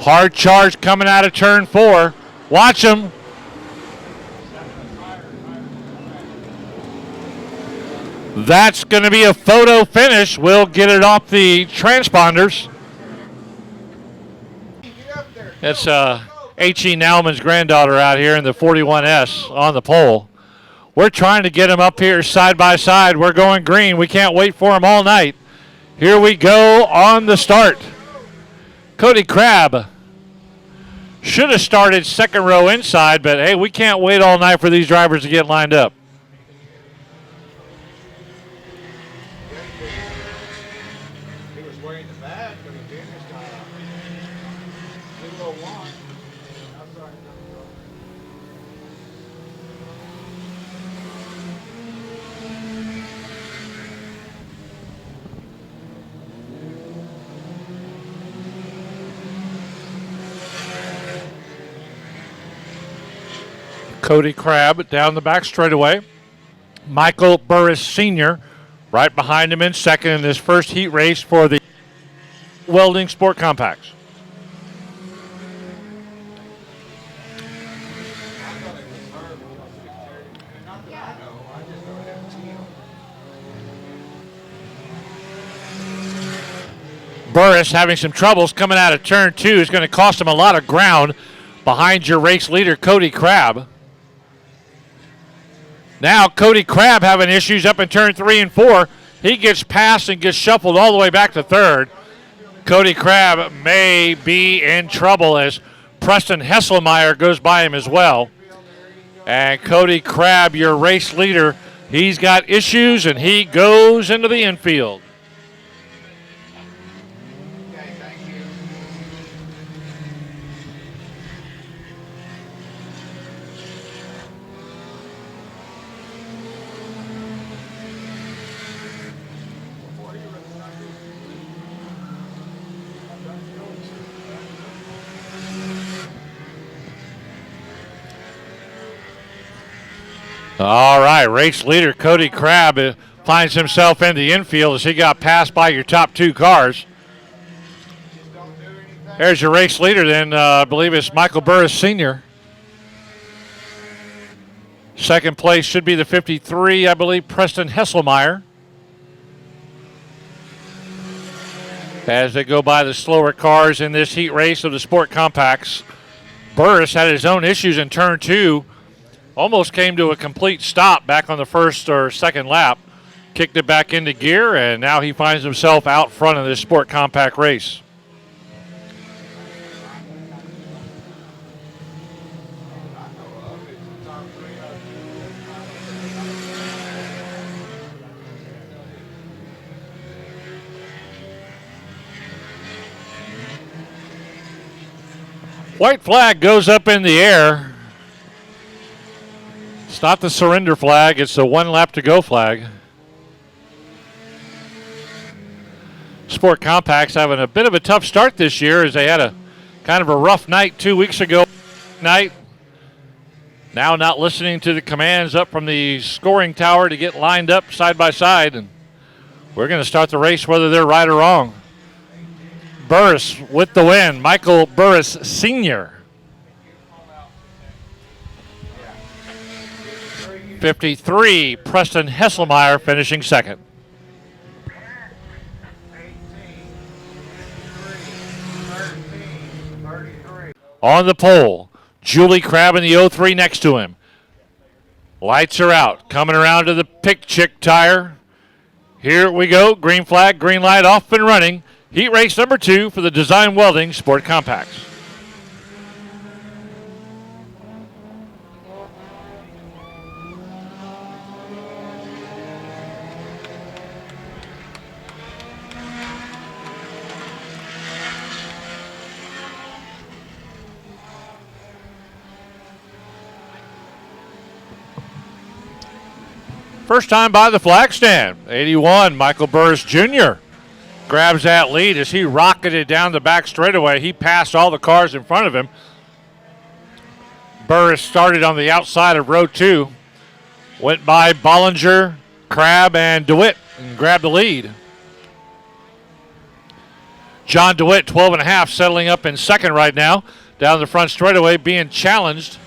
Hard charge coming out of turn 4. Watch him. That's going to be a photo finish. We'll get it off the transponders. It's H.E. Nauman's granddaughter out here in the 41S on the pole. We're trying to get him up here side by side. We're going green. We can't wait for him all night. Here we go on the start. Cody Crabb should have started 2nd row inside, but hey, we can't wait all night for these drivers to get lined up. He was wearing the badge, but he did his time. 201. I'm sorry. Cody Crabb down the back straightaway. Michael Burris Sr. right behind him in 2nd in this first heat race for the Welding Sport Compacts. Burris having some troubles coming out of turn 2 is going to cost him a lot of ground behind your race leader, Cody Crabb. Now Cody Crabb having issues up in turn 3 and 4. He gets past and gets shuffled all the way back to third. Cody Crabb may be in trouble as Preston Hesselmeyer goes by him as well. And Cody Crabb, your race leader, he's got issues and he goes into the infield. All right, race leader Cody Crabb finds himself in the infield as he got passed by your top two cars. There's your race leader then, I believe it's Michael Burris Sr. Second place should be the 53, I believe, Preston Hesselmeyer. As they go by the slower cars in this heat race of the Sport Compacts. Burris had his own issues in turn two. Almost came to a complete stop back on the first or second lap. Kicked it back into gear, and now he finds himself out front of this Sport Compact race. White flag goes up in the air. It's not the surrender flag, it's the 1 lap to go flag. Sport Compacts having a bit of a tough start this year as they had a kind of a rough night 2 weeks ago. Now not listening to the commands up from the scoring tower to get lined up side by side. And we're going to start the race whether they're right or wrong. Burris with the win, Michael Burris Sr. 53, Preston Hesselmeyer finishing second. On the pole, Julie Crabb in the 03 next to him. Lights are out, coming around to the Pick Chick tire. Here we go, green flag, green light off and running. Heat race number 2 for the Design Welding Sport Compacts. First time by the flag stand. 81, Michael Burris Jr. grabs that lead as he rocketed down the back straightaway. He passed all the cars in front of him. Burris started on the outside of row 2. Went by Bollinger, Crabb, and DeWitt and grabbed the lead. John DeWitt, 12.5, settling up in second right now. Down the front straightaway, being challenged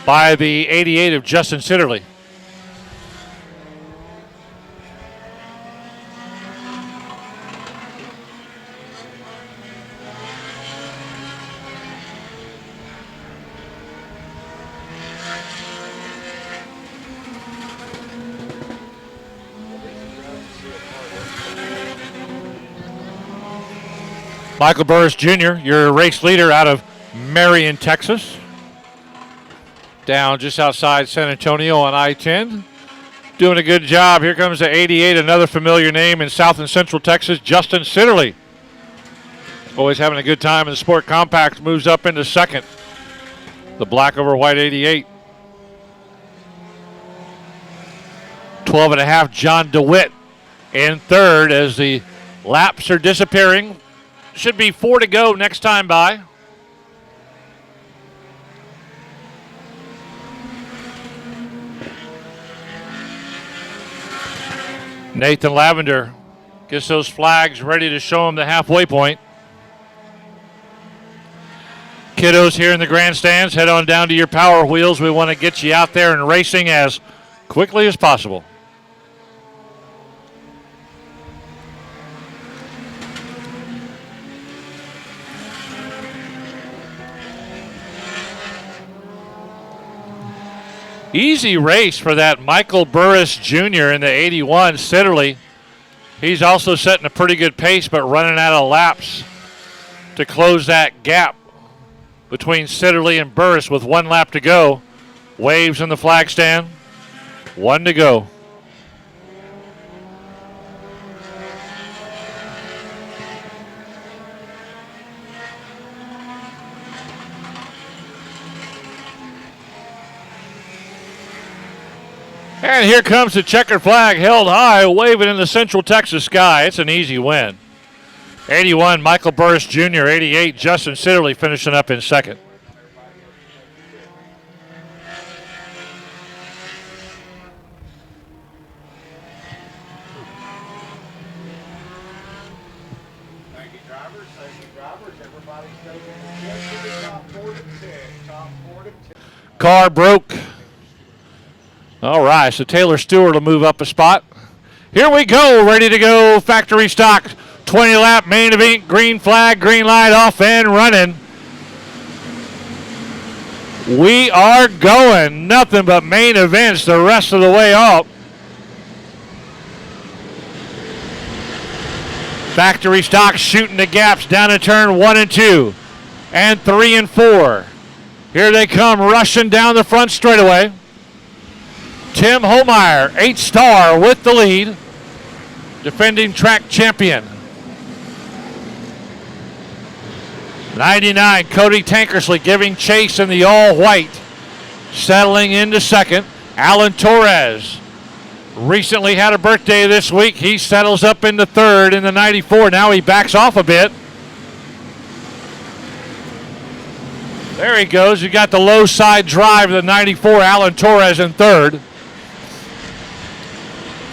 by the 88 of Justin Sitterly. Michael Burris Jr., your race leader out of Marion, Texas. Down just outside San Antonio on I-10. Doing a good job. Here comes the 88, another familiar name in South and Central Texas, Justin Sitterly. Always having a good time in the Sport Compact, moves up into second. The black over white 88. 12.5, John DeWitt in third as the laps are disappearing. Should be 4 to go next time by. Nathan Lavender gets those flags ready to show him the halfway point. Kiddos here in the grandstands, head on down to your power wheels. We want to get you out there and racing as quickly as possible. Easy race for that Michael Burris Jr. in the 81. Sitterly He's also setting a pretty good pace, but running out of laps to close that gap between Sitterly and Burris with 1 lap to go. Waves in the flag stand. 1 to go. And here comes the checkered flag held high, waving in the Central Texas sky. It's an easy win. 81, Michael Burris Jr. 88, Justin Sitterly finishing up in second. Thank you, drivers. Thank you, drivers. Everybody's taking the top 4 to 10. Top 4 to 10. Car broke. All right, so Taylor Stewart will move up a spot. Here we go, ready to go, factory stock. 20-lap main event, green flag, green light off and running. We are going. Nothing but main events the rest of the way up. Factory stock shooting the gaps down to turn 1 and 2 and 3 and 4. Here they come, rushing down the front straightaway. Tim Holmeyer, 8-star with the lead. Defending track champion. 99, Cody Tankersley giving chase in the all-white. Settling into second, Alan Torres. Recently had a birthday this week. He settles up into third in the 94. Now he backs off a bit. There he goes. You got the low side drive of the 94, Alan Torres in third.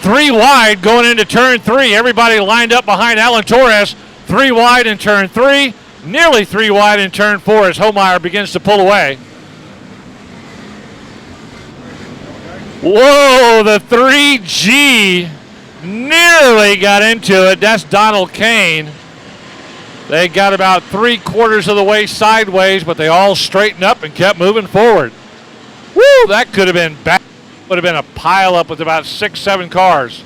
3 wide going into turn 3. Everybody lined up behind Alan Torres. 3 wide in turn 3. Nearly 3 wide in turn 4 as Holmeyer begins to pull away. Whoa, the 3G nearly got into it. That's Donald Kane. They got about 3/4 of the way sideways, but they all straightened up and kept moving forward. Woo, that could have been bad. Would have been a pile up with about 6-7 cars.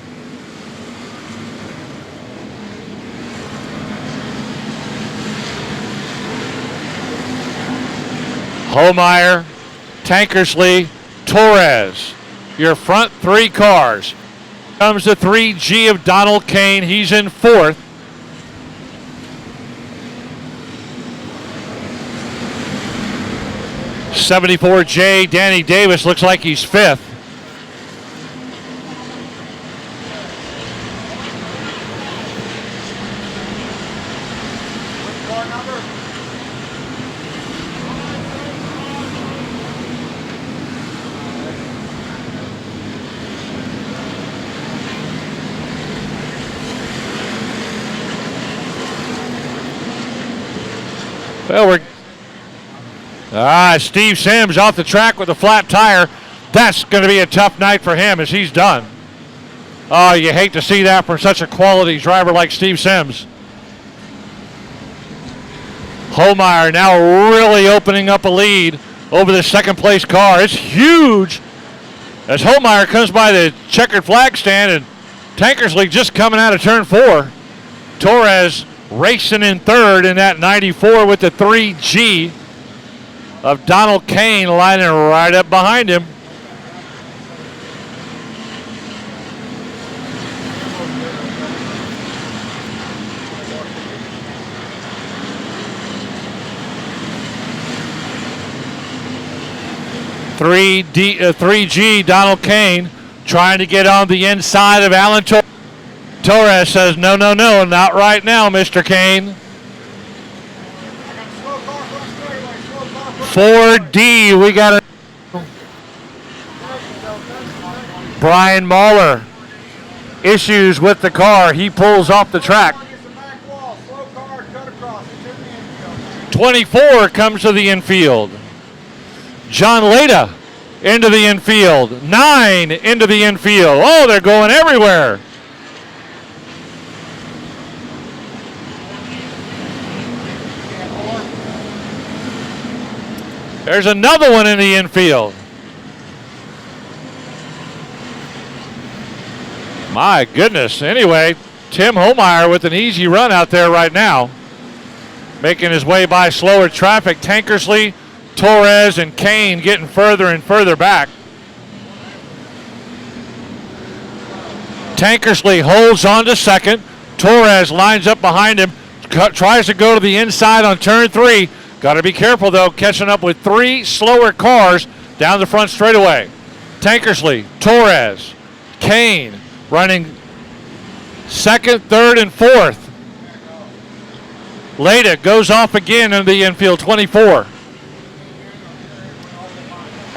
Holmeyer, Tankersley, Torres. Your front 3 cars. Comes the 3G of Donald Kane. He's in 4th. '74J, Danny Davis looks like he's 5th. Well, Steve Sims off the track with a flat tire. That's going to be a tough night for him as he's done. Oh, you hate to see that from such a quality driver like Steve Sims. Holmeyer now really opening up a lead over the second place car. It's huge as Holmeyer comes by the checkered flag stand and Tankersley just coming out of turn 4. Torres racing in third in that 94 with the 3G of Donald Kane lining right up behind him. Three-G Donald Kane trying to get on the inside of Alan Torres. Torres says, no, not right now, Mr. Kane. 4D, we got Brian Mahler. Issues with the car. He pulls off the track. 24 comes to the infield. John Leda into the infield. 9 into the infield. Oh, they're going everywhere. There's another one in the infield. My goodness. Anyway, Tim Homeyer with an easy run out there right now. Making his way by slower traffic. Tankersley, Torres, and Kane getting further and further back. Tankersley holds on to second. Torres lines up behind him. Tries to go to the inside on turn 3. Got to be careful, though, catching up with 3 slower cars down the front straightaway. Tankersley, Torres, Kane running second, third, and fourth. Leda goes off again into the infield, 24.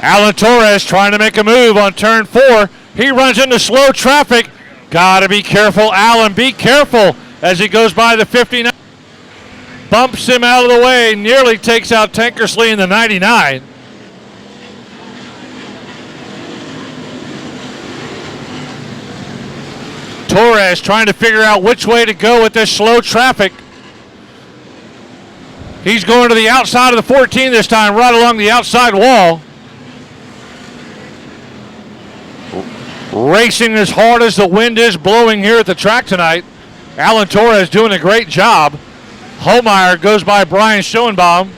Alan Torres trying to make a move on turn 4. He runs into slow traffic. Got to be careful, Alan. Be careful as he goes by the 59. Bumps him out of the way, nearly takes out Tankersley in the 99. Torres trying to figure out which way to go with this slow traffic. He's going to the outside of the 14 this time, right along the outside wall. Racing as hard as the wind is blowing here at the track tonight. Alan Torres doing a great job. Homeyer goes by Brian Schoenbaum.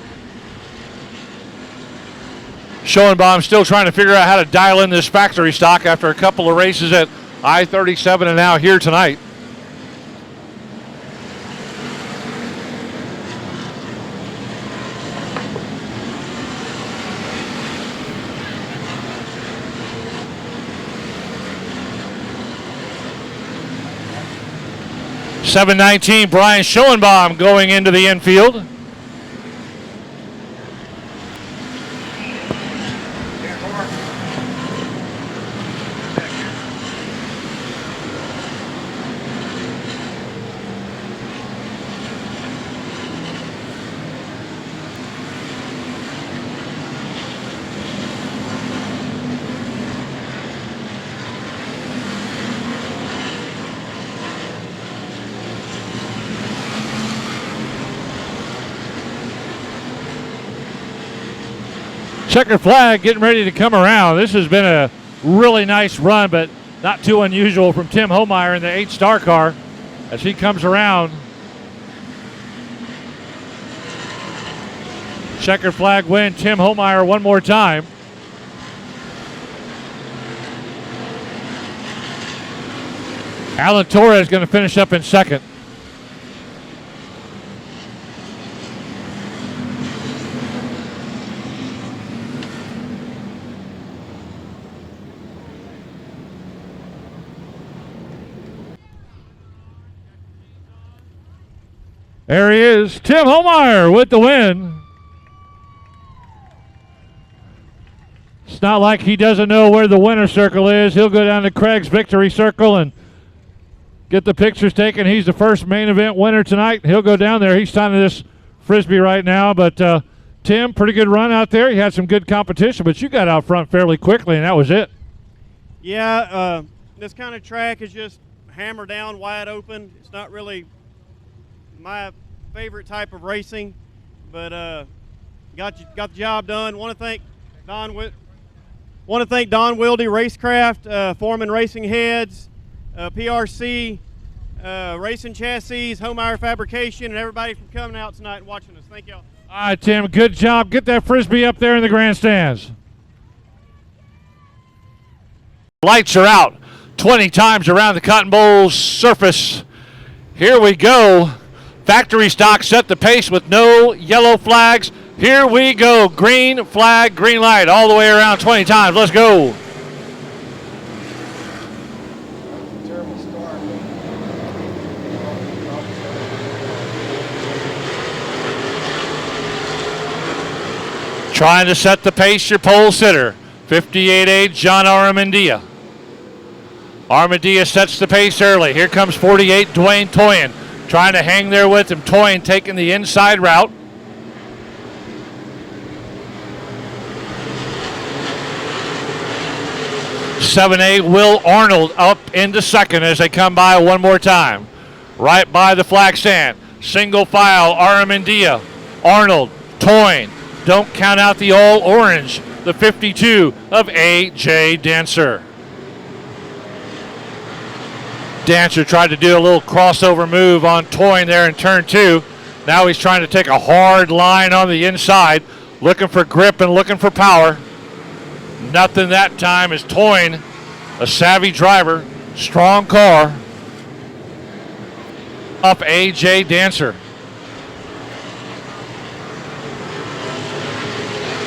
Schoenbaum still trying to figure out how to dial in this factory stock after a couple of races at I-37 and now here tonight. $7.19, Brian Schoenbaum going into the infield. Checkered flag getting ready to come around. This has been a really nice run, but not too unusual from Tim Homeyer in the 8-star car as he comes around. Checkered flag win, Tim Homeyer one more time. Alan Torres going to finish up in second. There he is, Tim Homeyer with the win. It's not like he doesn't know where the winner circle is. He'll go down to Craig's victory circle and get the pictures taken. He's the first main event winner tonight. He'll go down there. He's signing this Frisbee right now. But Tim, pretty good run out there. You had some good competition, but you got out front fairly quickly, and that was it. Yeah, this kind of track is just hammer down, wide open. It's not really my favorite type of racing, but got the job done. Want to thank Don Wilde Racecraft, Foreman Racing Heads, PRC Racing Chassis, Homeyer Fabrication, and everybody for coming out tonight and watching us. Thank y'all. All right, Tim, good job. Get that Frisbee up there in the grandstands. Lights are out 20 times around the Cotton Bowl surface. Here we go. Factory stock set the pace with no yellow flags. Here we go. Green flag, green light, all the way around 20 times. Let's go. Trying to set the pace, your pole sitter, 58A John Armandia. Armandia sets the pace early. Here comes 48 Dwayne Toyin. Trying to hang there with him. Toyin taking the inside route. $7A Will Arnold up into second as they come by one more time. Right by the flag stand. Single file, Armandia, Arnold, Toyin. Don't count out the all orange, the 52 of A.J. Dancer. Dancer tried to do a little crossover move on Toyne there in turn 2. Now he's trying to take a hard line on the inside, looking for grip and looking for power. Nothing that time as Toyne, a savvy driver, strong car, up A.J. Dancer.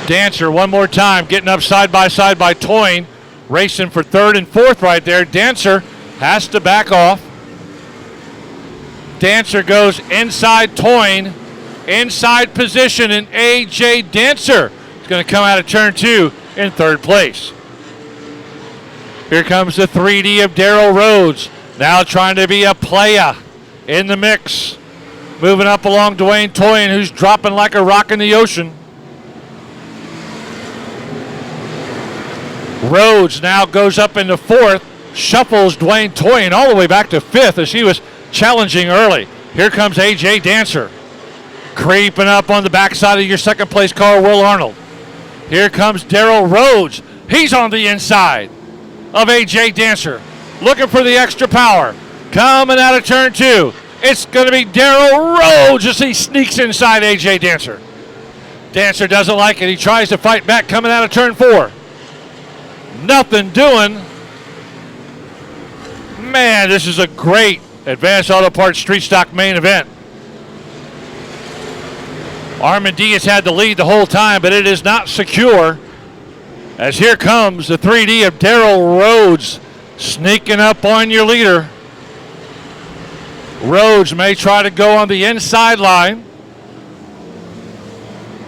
Dancer one more time, getting up side by Toyne, racing for 3rd and 4th right there. Dancer has to back off. Dancer goes inside Toyne, inside position, and A.J. Dancer is going to come out of turn 2 in 3rd place. Here comes the 3D of Darrell Rhodes, now trying to be a player in the mix. Moving up along Dwayne Toyne, who's dropping like a rock in the ocean. Rhodes now goes up into 4th, shuffles Dwayne Toyne all the way back to 5th as he was challenging early. Here comes A.J. Dancer, creeping up on the backside of your 2nd place car, Will Arnold. Here comes Darrell Rhodes. He's on the inside of A.J. Dancer, looking for the extra power. Coming out of turn 2, it's going to be Darrell Rhodes as he sneaks inside A.J. Dancer. Dancer doesn't like it. He tries to fight back coming out of turn 4. Nothing doing. Man, this is a great Advanced Auto Parts Street Stock main event. Armand Diaz had the lead the whole time, but it is not secure. As here comes the 3D of Darrell Rhodes sneaking up on your leader. Rhodes may try to go on the inside line.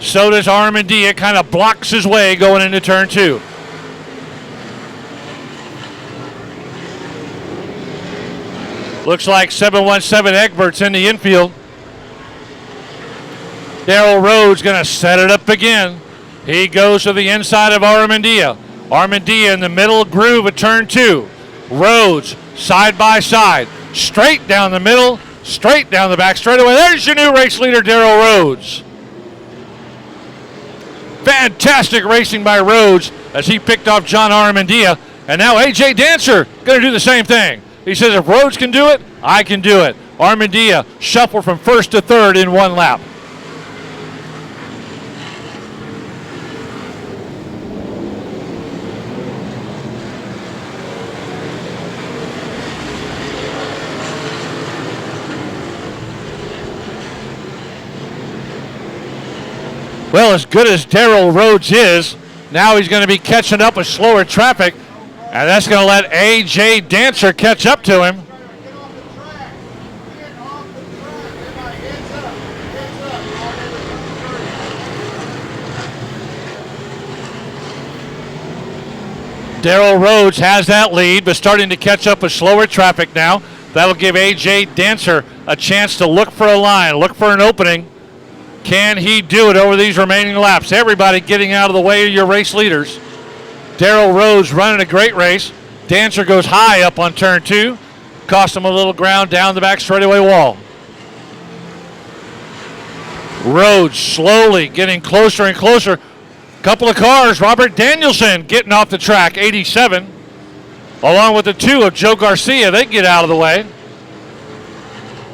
So does Armand Diaz. Kind of blocks his way going into turn 2. Looks like 717 Egbert's in the infield. Darrell Rhodes going to set it up again. He goes to the inside of Armandia. Armandia in the middle groove of turn 2. Rhodes side by side. Straight down the middle, straight down the back straightaway. There's your new race leader, Darrell Rhodes. Fantastic racing by Rhodes as he picked off John Armandia. And now A.J. Dancer going to do the same thing. He says, if Rhodes can do it, I can do it. Armandia shuffle from 1st to 3rd in 1 lap. Well, as good as Darrell Rhodes is, now he's going to be catching up with slower traffic. And that's going to let A.J. Dancer catch up to him. Get off the track. Get off the track. Everybody heads up. Heads up. Darrell Rhodes has that lead, but starting to catch up with slower traffic now. That'll give A.J. Dancer a chance to look for a line, look for an opening. Can he do it over these remaining laps? Everybody getting out of the way of your race leaders. Darrell Rhodes running a great race. Dancer goes high up on turn 2. Cost him a little ground down the back straightaway wall. Rhodes slowly getting closer and closer. Couple of cars. Robert Danielson getting off the track, 87. Along with the 2 of Joe Garcia. They get out of the way.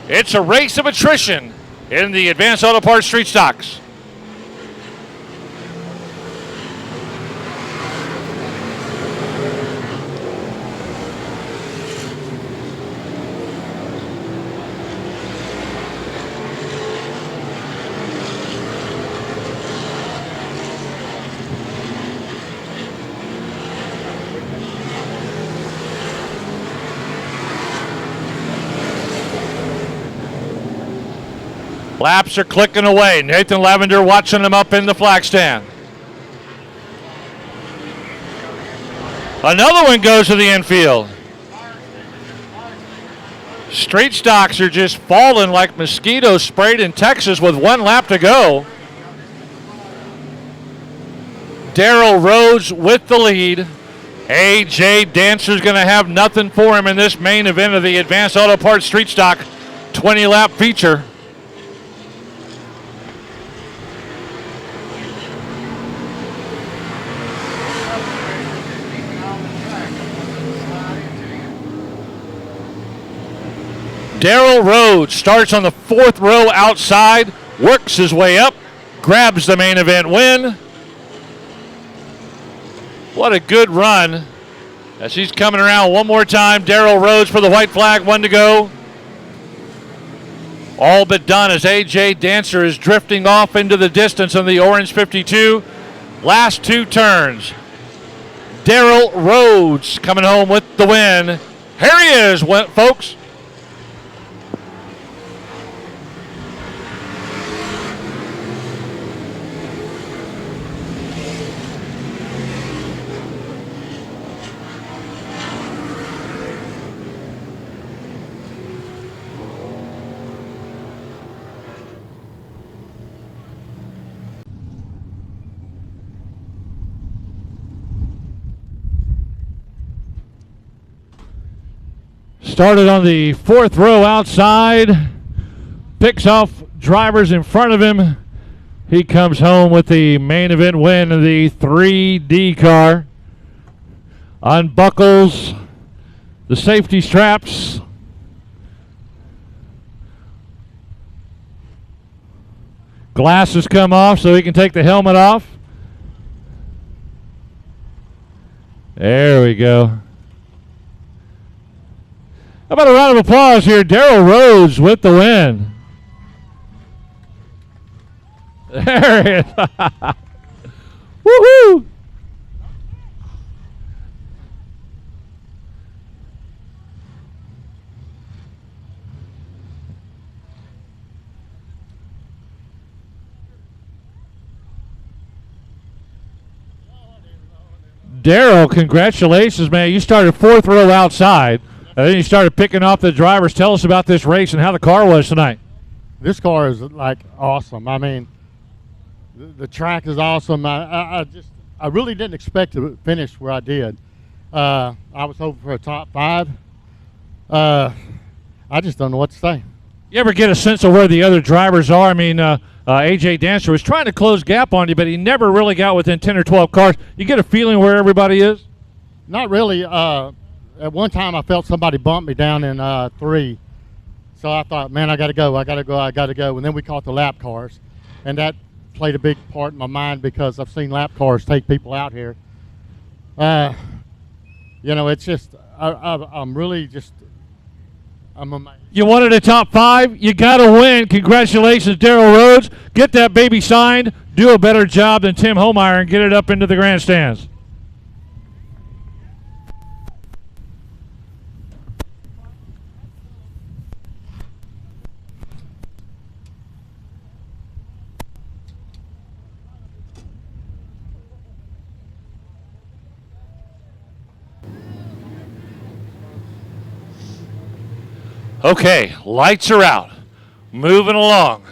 It's a race of attrition in the Advanced Auto Parts Street Stocks. Laps are clicking away. Nathan Lavender watching them up in the flag stand. Another one goes to the infield. Street stocks are just falling like mosquitoes sprayed in Texas with 1 lap to go. Darrell Rhodes with the lead. A.J. Dancer's going to have nothing for him in this main event of the Advanced Auto Parts Street Stock 20-lap feature. Daryl Rhodes starts on the 4th row outside, works his way up, grabs the main event win. What a good run. As he's coming around one more time, Daryl Rhodes for the white flag, 1 to go. All but done as A.J. Dancer is drifting off into the distance on the orange 52. Last 2 turns. Daryl Rhodes coming home with the win. Here he is, folks. Started on the 4th row outside, picks off drivers in front of him. He comes home with the main event win of the 3D car. Unbuckles the safety straps. Glasses come off so he can take the helmet off. There we go. How about a round of applause here? Daryl Rhodes with the win. There it is. Woohoo! Daryl, congratulations, man. You started 4th row outside. And then you started picking off the drivers. Tell us about this race and how the car was tonight. This car is like awesome. I mean, the track is awesome. I really didn't expect to finish where I did. I was hoping for a top 5. I just don't know what to say. You ever get a sense of where the other drivers are? I mean, A.J. Dancer was trying to close gap on you, but he never really got within 10 or 12 cars. You get a feeling where everybody is? Not really. At one time, I felt somebody bump me down in 3. So I thought, man, I got to go. And then we caught the lap cars. And that played a big part in my mind because I've seen lap cars take people out here. You know, it's just, I'm really just, I'm amazed. You wanted a top 5? You got to win. Congratulations, Daryl Rhodes. Get that baby signed. Do a better job than Tim Homeyer and get it up into the grandstands. Okay, lights are out. Moving along.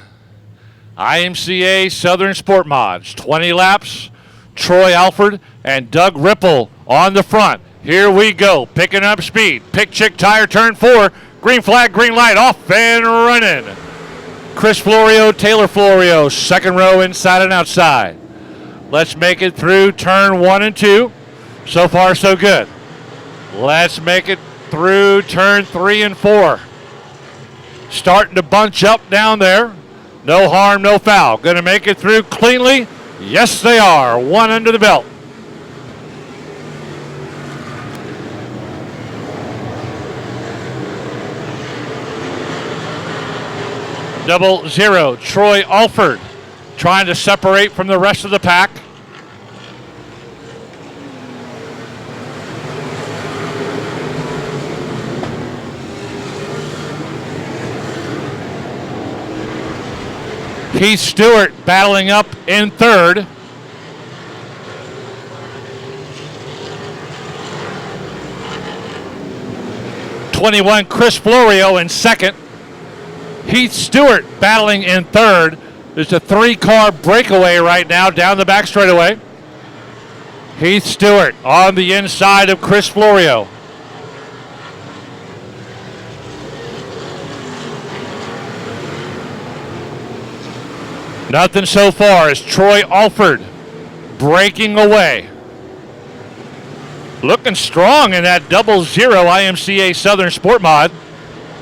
IMCA Southern Sport Mods, 20 laps. Troy Alford and Doug Ripple on the front. Here we go, picking up speed. Pick Chick Tire, turn 4. Green flag, green light, off and running. Chris Florio, Taylor Florio, 2nd row inside and outside. Let's make it through turn 1 and 2. So far, so good. Let's make it through turn 3 and 4. Starting to bunch up down there. No harm, no foul. Going to make it through cleanly. Yes, they are. 1 under the belt. Double 0. Troy Alford trying to separate from the rest of the pack. Keith Stewart battling up in 3rd. '21 Chris Florio in 2nd. Heath Stewart battling in 3rd. There's a 3-car breakaway right now down the back straightaway. Heath Stewart on the inside of Chris Florio. Nothing so far as Troy Alford breaking away. Looking strong in that 00 IMCA Southern Sport Mod.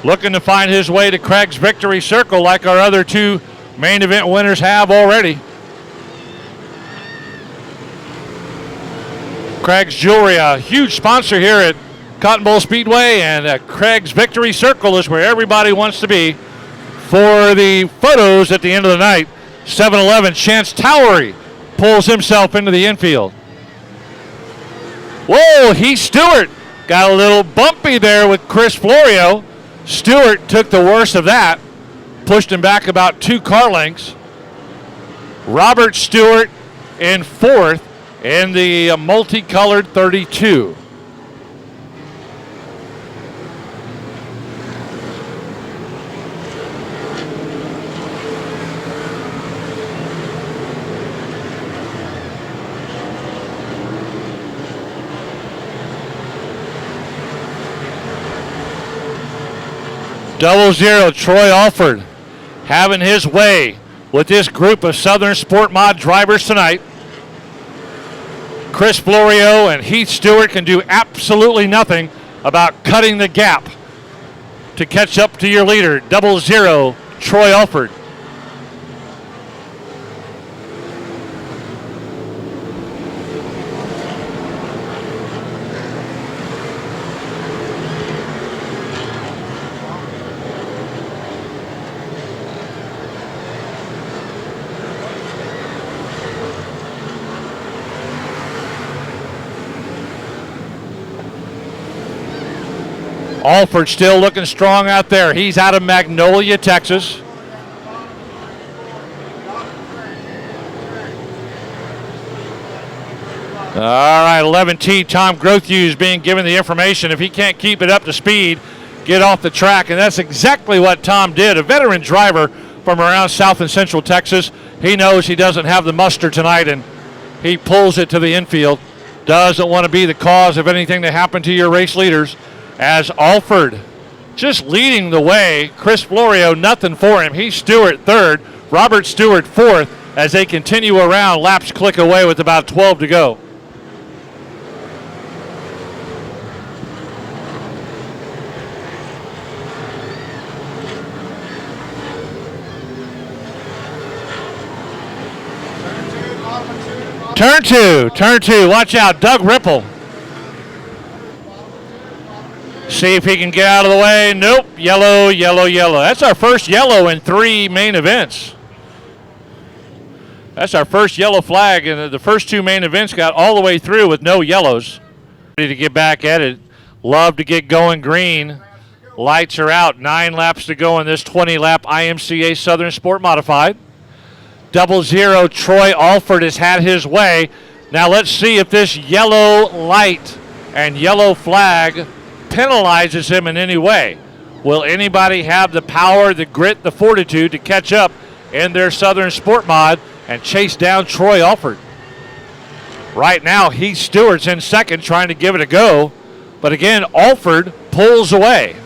looking to find his way to Craig's victory circle like our other two main event winners have already. Craig's Jewelry, a huge sponsor here at Cotton Bowl Speedway, and Craig's victory circle is where everybody wants to be for the photos at the end of the night. 7-Eleven, Chance Towery pulls himself into the infield. Whoa, Heath Stewart got a little bumpy there with Chris Florio. Stewart took the worst of that, pushed him back about 2 car lengths. Robert Stewart in 4th in the multicolored 32. Double zero, Troy Alford having his way with this group of Southern Sport Mod drivers tonight. Chris Florio and Heath Stewart can do absolutely nothing about cutting the gap to catch up to your leader. Double zero, Troy Alford. Alford still looking strong out there. He's out of Magnolia, Texas. All right, 11T, Tom Grothew's being given the information. If he can't keep it up to speed, get off the track. And that's exactly what Tom did. A veteran driver from around South and Central Texas. He knows he doesn't have the muster tonight, and he pulls it to the infield. Doesn't want to be the cause of anything that happened to your race leaders. As Alford just leading the way. Chris Florio, nothing for him. Heath Stewart 3rd, Robert Stewart 4th as they continue around. Laps click away with about 12 to go. Turn two, watch out, Doug Ripple. See if he can get out of the way. Nope, yellow, yellow, yellow. That's our first yellow in 3 main events. That's our first yellow flag, and the first 2 main events got all the way through with no yellows. Ready to get back at it. Love to get going green. Lights are out. 9 laps to go in this 20-lap IMCA Southern Sport Modified. Double zero, Troy Alford has had his way. Now let's see if this yellow light and yellow flag penalizes him in any way. Will anybody have the power, the grit, the fortitude to catch up in their Southern Sport Mod and chase down Troy Alford? Right now, Heath Stewart's in second trying to give it a go, but again, Alford pulls away.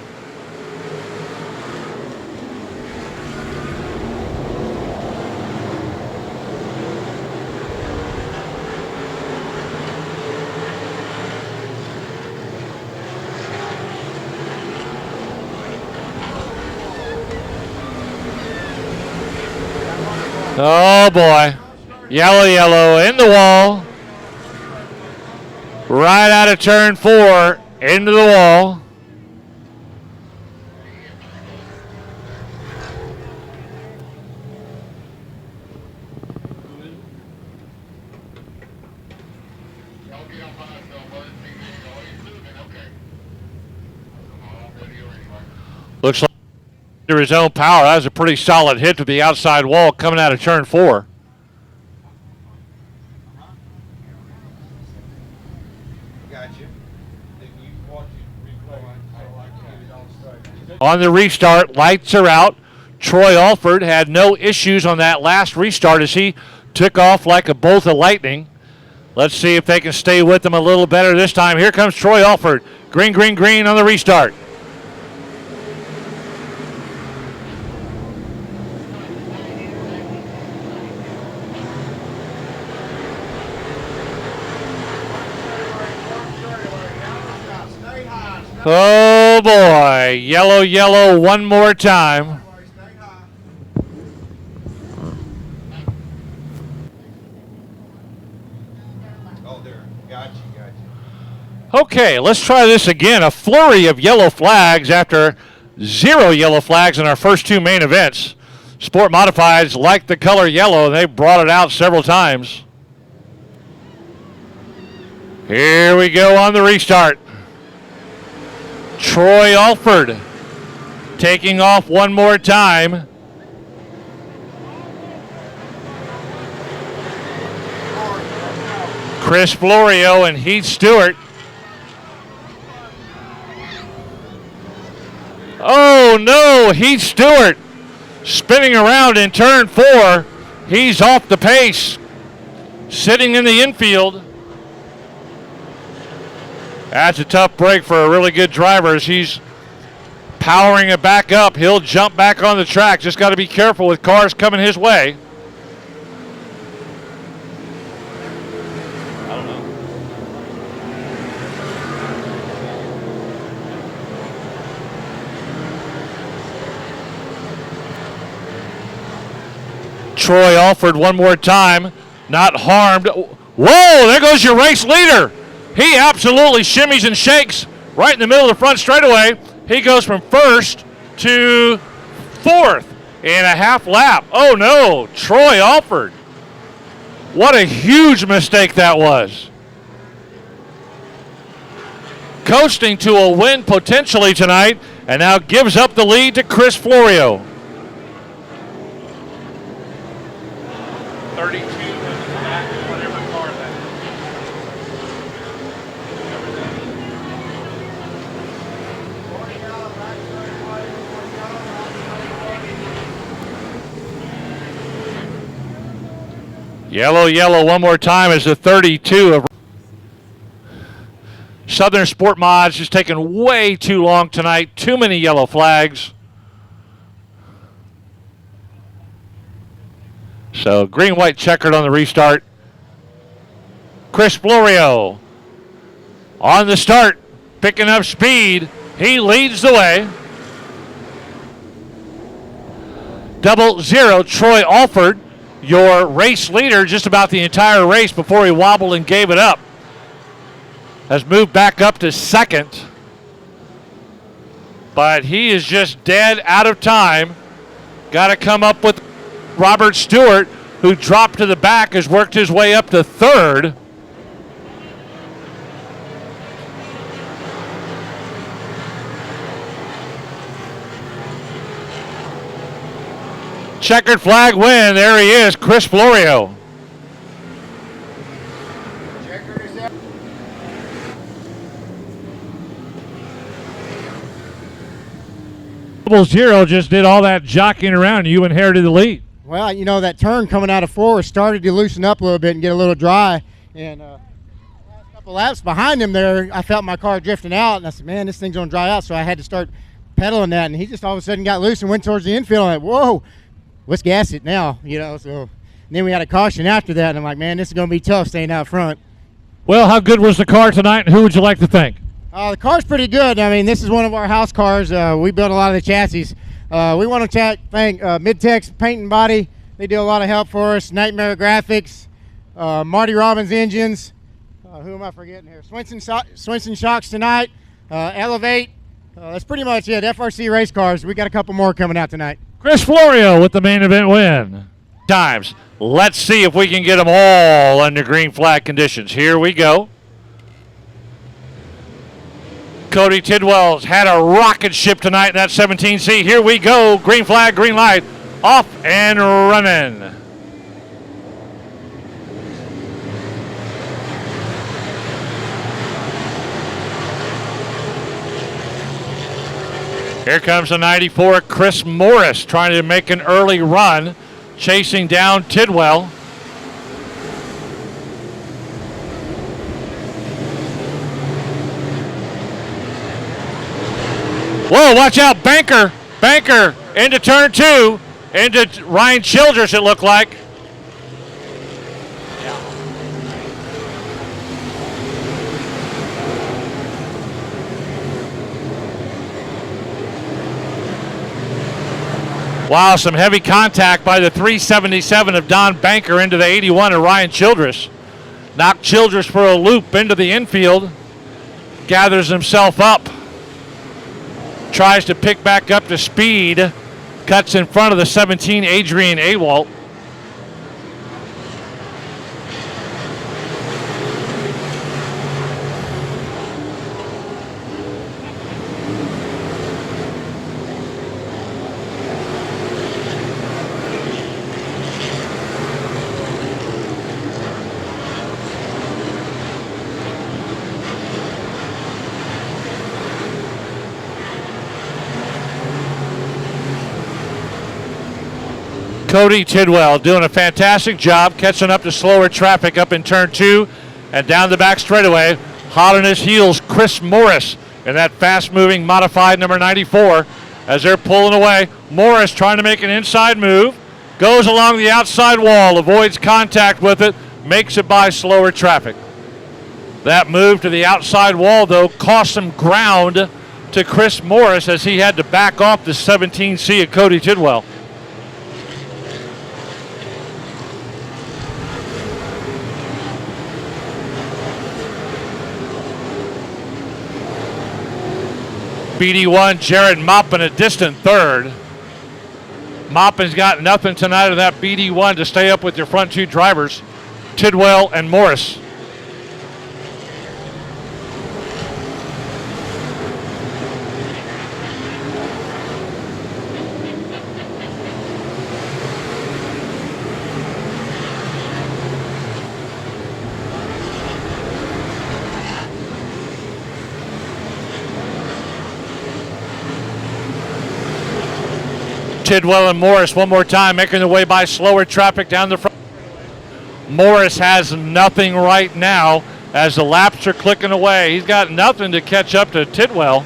Oh boy. Yellow, yellow in the wall. Right out of turn 4 into the wall. Looks like under his own power. That was a pretty solid hit to the outside wall coming out of turn 4. On the restart, lights are out. Troy Alford had no issues on that last restart as he took off like a bolt of lightning. Let's see if they can stay with him a little better this time. Here comes Troy Alford. Green, green, green on the restart. Oh, Oh boy, yellow, yellow one more time. Stay high. Oh, there. Gotcha. Okay, let's try this again. A flurry of yellow flags after 0 yellow flags in our first 2 main events. Sport Modifieds like the color yellow, and they brought it out several times. Here we go on the restart. Troy Alford taking off one more time. Chris Florio and Heath Stewart. Oh no, Heath Stewart spinning around in turn 4. He's off the pace, sitting in the infield. That's a tough break for a really good driver as he's powering it back up. He'll jump back on the track. Just got to be careful with cars coming his way. I don't know. Troy Alford one more time, not harmed. Whoa, there goes your race leader. He absolutely shimmies and shakes right in the middle of the front straightaway. He goes from first to 4th in a half lap. Oh no, Troy Alford. What a huge mistake that was. Coasting to a win potentially tonight, and now gives up the lead to Chris Florio. 32 whatever car that is. Yellow, yellow one more time is the 32 of Southern Sport Mods. Just taking way too long tonight. Too many yellow flags. So green, white checkered on the restart. Chris Florio on the start, picking up speed. He leads the way. 00 Troy Alford, your race leader just about the entire race before he wobbled and gave it up, has moved back up to 2nd. But he is just dead out of time. Got to come up with Robert Stewart, who dropped to the back, has worked his way up to 3rd. Checkered flag win. There he is, Chris Florio. Double zero just did all that jockeying around, and you inherited the lead. Well, you know, that turn coming out of 4 started to loosen up a little bit and get a little dry. And last couple laps behind him there, I felt my car drifting out. And I said, man, this thing's going to dry out. So I had to start pedaling that. And he just all of a sudden got loose and went towards the infield. I'm like, whoa, let's gas it now, you know. So and then we had a caution after that. And I'm like, man, this is going to be tough staying out front. Well, how good was the car tonight, and who would you like to thank? The car's pretty good. I mean, this is one of our house cars. We built a lot of the chassis. We want to thank Midtex Paint and Body. They do a lot of help for us. Nightmare Graphics, Marty Robbins Engines. Who am I forgetting here? Swinson Shocks tonight. Elevate. That's pretty much it. FRC race cars. We got a couple more coming out tonight. Chris Florio with the main event win. Times. Let's see if we can get them all under green flag conditions. Here we go. Cody Tidwell's had a rocket ship tonight in that 17C. Here we go. Green flag, green light. Off and running. Here comes the 94, Chris Morris, trying to make an early run, chasing down Tidwell. Whoa, watch out, Banker into turn 2, into Ryan Childress, it looked like. Wow, some heavy contact by the 377 of Don Banker into the 81 of Ryan Childress. Knocked Childress for a loop into the infield. Gathers himself up. Tries to pick back up to speed. Cuts in front of the 17, Adrian Awalt. Cody Tidwell doing a fantastic job catching up to slower traffic up in turn 2 and down the back straightaway. Hot on his heels, Chris Morris in that fast-moving modified number 94 as they're pulling away. Morris trying to make an inside move, goes along the outside wall, avoids contact with it, makes it by slower traffic. That move to the outside wall, though, cost some ground to Chris Morris as he had to back off the 17C of Cody Tidwell. BD1, Jared Moppin a distant third. Moppin's got nothing tonight of that BD1 to stay up with your front two drivers, Tidwell and Morris. Tidwell and Morris one more time, making their way by slower traffic down the front. Morris has nothing right now as the laps are clicking away. He's got nothing to catch up to Tidwell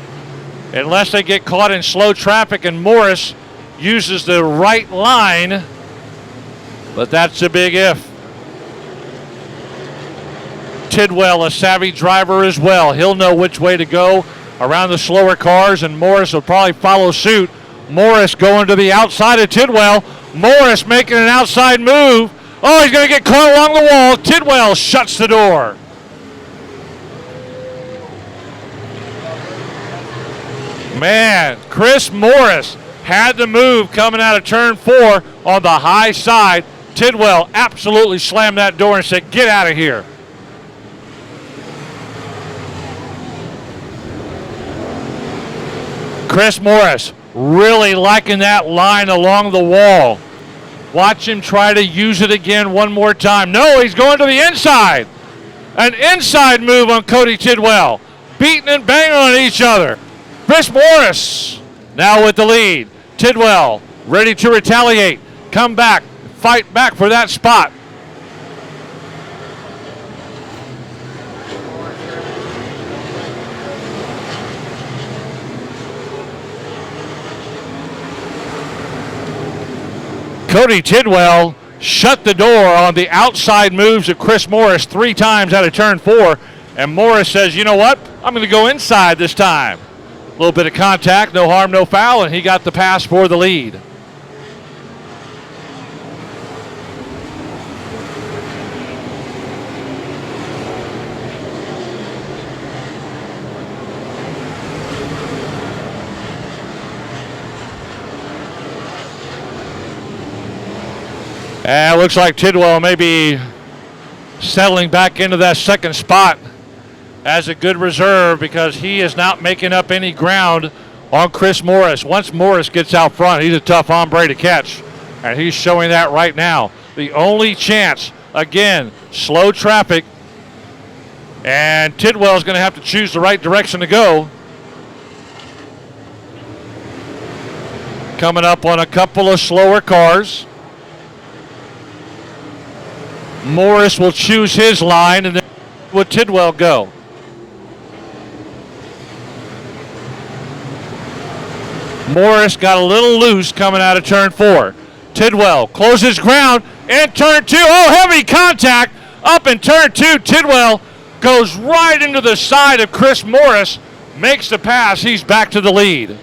unless they get caught in slow traffic, and Morris uses the right line, but that's a big if. Tidwell, a savvy driver as well. He'll know which way to go around the slower cars, and Morris will probably follow suit. Morris going to the outside of Tidwell. Morris making an outside move. Oh, he's going to get caught along the wall. Tidwell shuts the door. Man, Chris Morris had the move coming out of turn 4 on the high side. Tidwell absolutely slammed that door and said, "Get out of here." Chris Morris really liking that line along the wall. Watch him try to use it again one more time. No, he's going to the inside. An inside move on Cody Tidwell. Beating and banging on each other. Chris Morris now with the lead. Tidwell ready to retaliate. Come back. Fight back for that spot. Cody Tidwell shut the door on the outside moves of Chris Morris 3 times out of turn 4. And Morris says, you know what? I'm going to go inside this time. A little bit of contact, no harm, no foul, and he got the pass for the lead. And it looks like Tidwell may be settling back into that second spot as a good reserve because he is not making up any ground on Chris Morris. Once Morris gets out front, he's a tough hombre to catch, and he's showing that right now. The only chance, again, slow traffic, and Tidwell's going to have to choose the right direction to go. Coming up on a couple of slower cars. Morris will choose his line, and then will Tidwell go? Morris got a little loose coming out of turn 4. Tidwell closes ground in turn 2. Oh, heavy contact up in turn 2. Tidwell goes right into the side of Chris Morris, makes the pass. He's back to the lead.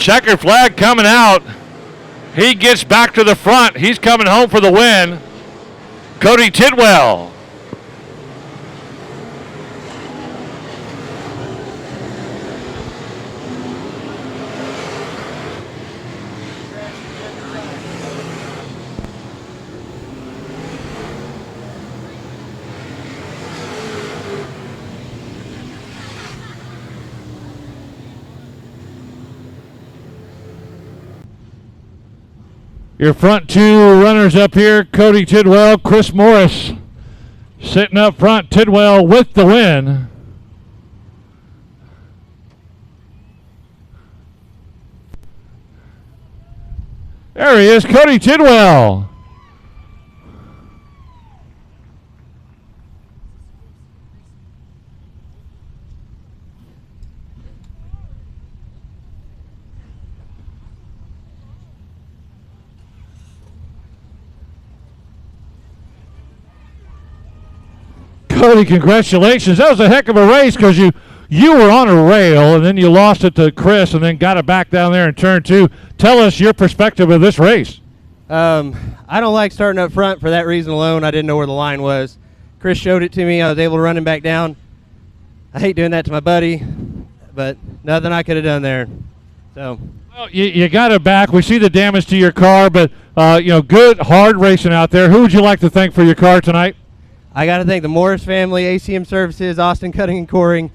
Checker flag coming out. He gets back to the front. He's coming home for the win. Cody Tidwell. Your front two runners up here, Cody Tidwell, Chris Morris. Sitting up front, Tidwell with the win. There he is, Cody Tidwell. Cody, congratulations. That was a heck of a race because you were on a rail and then you lost it to Chris and then got it back down there in turn two. Tell us your perspective of this race. I don't like starting up front for that reason alone. I didn't know where the line was. Chris showed it to me. I was able to run him back down. I hate doing that to my buddy, but nothing I could have done there. So. Well, you got it back. We see the damage to your car, but good, hard racing out there. Who would you like to thank for your car tonight? I got to thank the Morris family, ACM Services, Austin Cutting and Coring,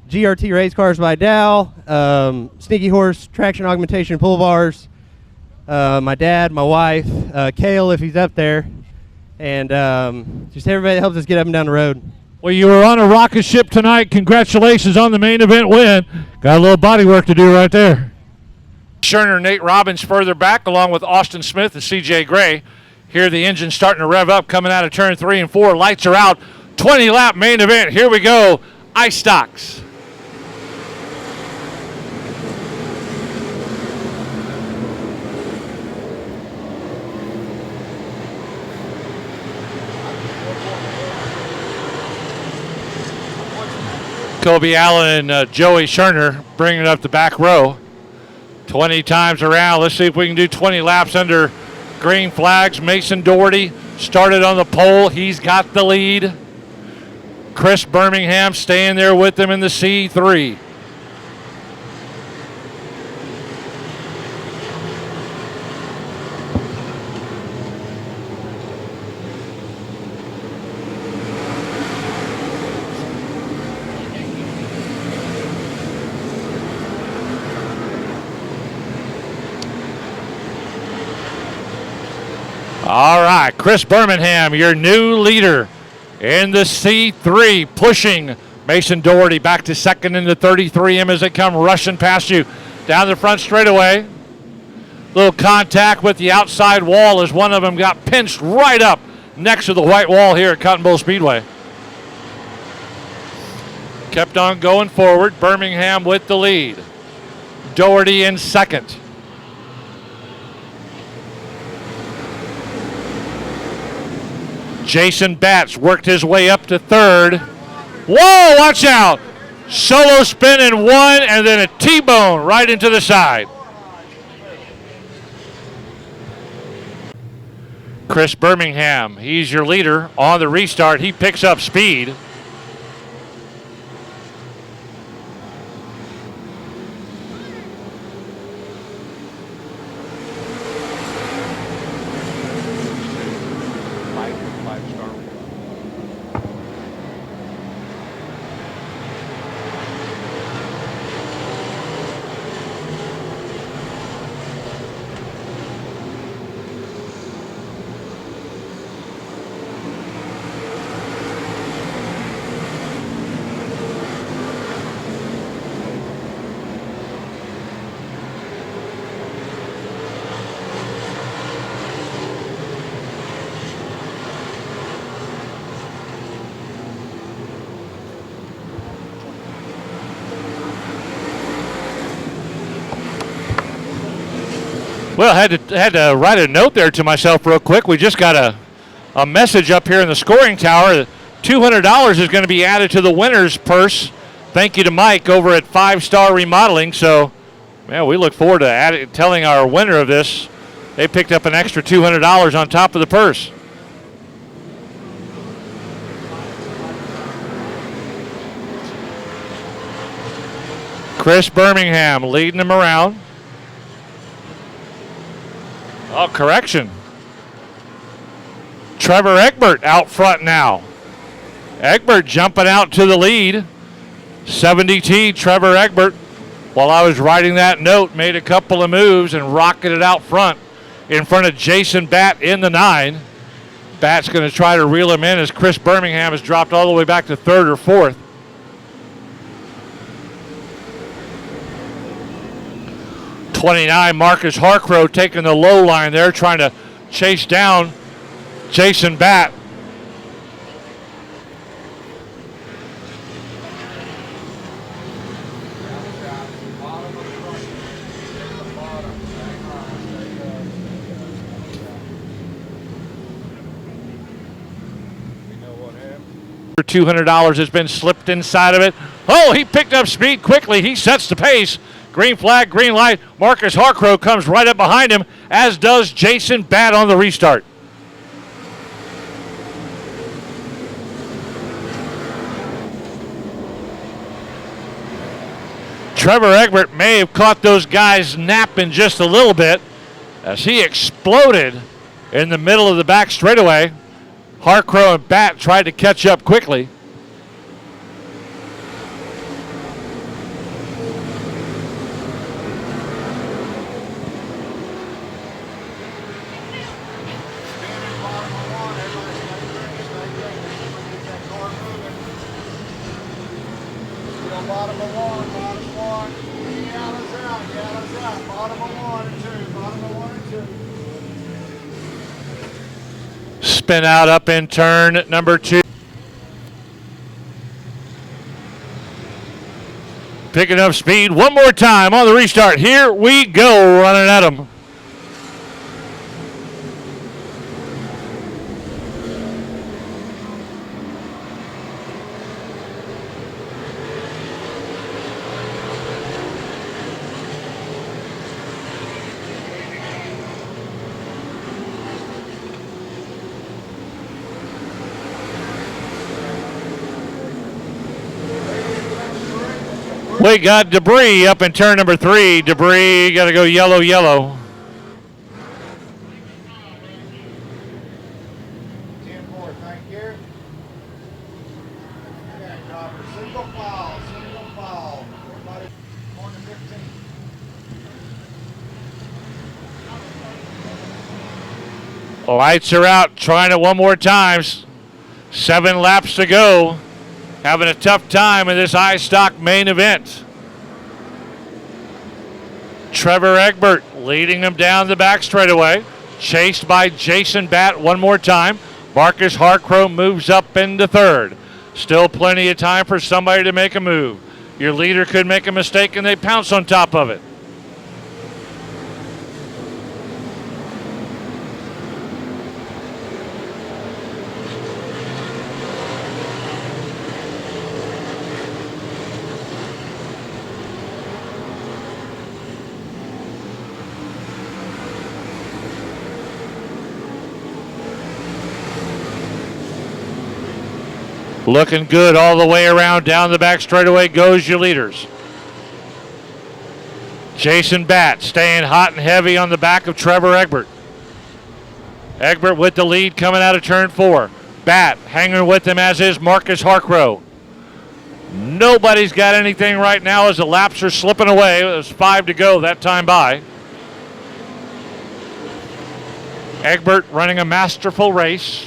GRT Race Cars by Dow, Sneaky Horse Traction Augmentation Pull Bars, my dad, my wife, Kale if he's up there, and just everybody that helps us get up and down the road. Well, you were on a rocket ship tonight. Congratulations on the main event win. Got a little body work to do right there. Scherner, Nate Robbins further back along with Austin Smith and CJ Gray. Here the engine starting to rev up, coming out of turn 3 and 4. Lights are out. 20-lap main event. Here we go. Ice stocks. Kobe Allen and Joey Scherner bringing it up the back row. 20 times around. Let's see if we can do 20 laps under green flags. Mason Doherty started on the pole. He's got the lead. Chris Birmingham staying there with them in the C3. All right, Chris Birmingham, your new leader in the C3, pushing Mason Doherty back to second in the 33M as they come rushing past you down the front straightaway. Little contact with the outside wall as one of them got pinched right up next to the white wall here at Cotton Bowl Speedway. Kept on going forward, Birmingham with the lead. Doherty in second. Jason Batts worked his way up to third. Whoa, watch out. Solo spin in one and then a T-bone right into the side. Chris Birmingham, he's your leader on the restart. He picks up speed. Well, I had to write a note there to myself real quick. We just got a message up here in the scoring tower. $200 is going to be added to the winner's purse. Thank you to Mike over at 5 Star Remodeling. So Man, we look forward to telling our winner of this they picked up an extra $200 on top of the purse. Chris Birmingham leading them around. Oh, correction. Trevor Egbert out front now. Egbert jumping out to the lead. 70T Trevor Egbert, while I was writing that note, made a couple of moves and rocketed out front in front of Jason Batt in the 9. Batt's going to try to reel him in as Chris Birmingham has dropped all the way back to 3rd or 4th. '29 Marcus Harcrow taking the low line there, trying to chase down Jason Batt. $200 has been slipped inside of it. Oh, he picked up speed quickly. He sets the pace. Green flag, green light. Marcus Harcrow comes right up behind him, as does Jason Batt on the restart. Trevor Egbert may have caught those guys napping just a little bit as he exploded in the middle of the back straightaway. Harcrow and Batt tried to catch up quickly. Bottom of one. Yellow's out. Bottom of 1 and 2. Bottom of 1 and 2. Spin out up in turn number 2. Picking up speed one more time on the restart. Here we go, running at him. We got Debris up in turn number 3. Debris got to go yellow. 10-4, thank you. Okay, dropper, single foul. Everybody, corner 15. Lights are out, trying it one more time. 7 laps to go. Having a tough time in this iStock main event. Trevor Egbert leading them down the back straightaway. Chased by Jason Batt one more time. Marcus Harcrow moves up into 3rd. Still plenty of time for somebody to make a move. Your leader could make a mistake and they pounce on top of it. Looking good all the way around. Down the back straightaway goes your leaders. Jason Batt staying hot and heavy on the back of Trevor Egbert. Egbert with the lead coming out of turn 4. Batt hanging with him, as is Marcus Harcrow. Nobody's got anything right now as the laps are slipping away. There's 5 to go that time by. Egbert running a masterful race.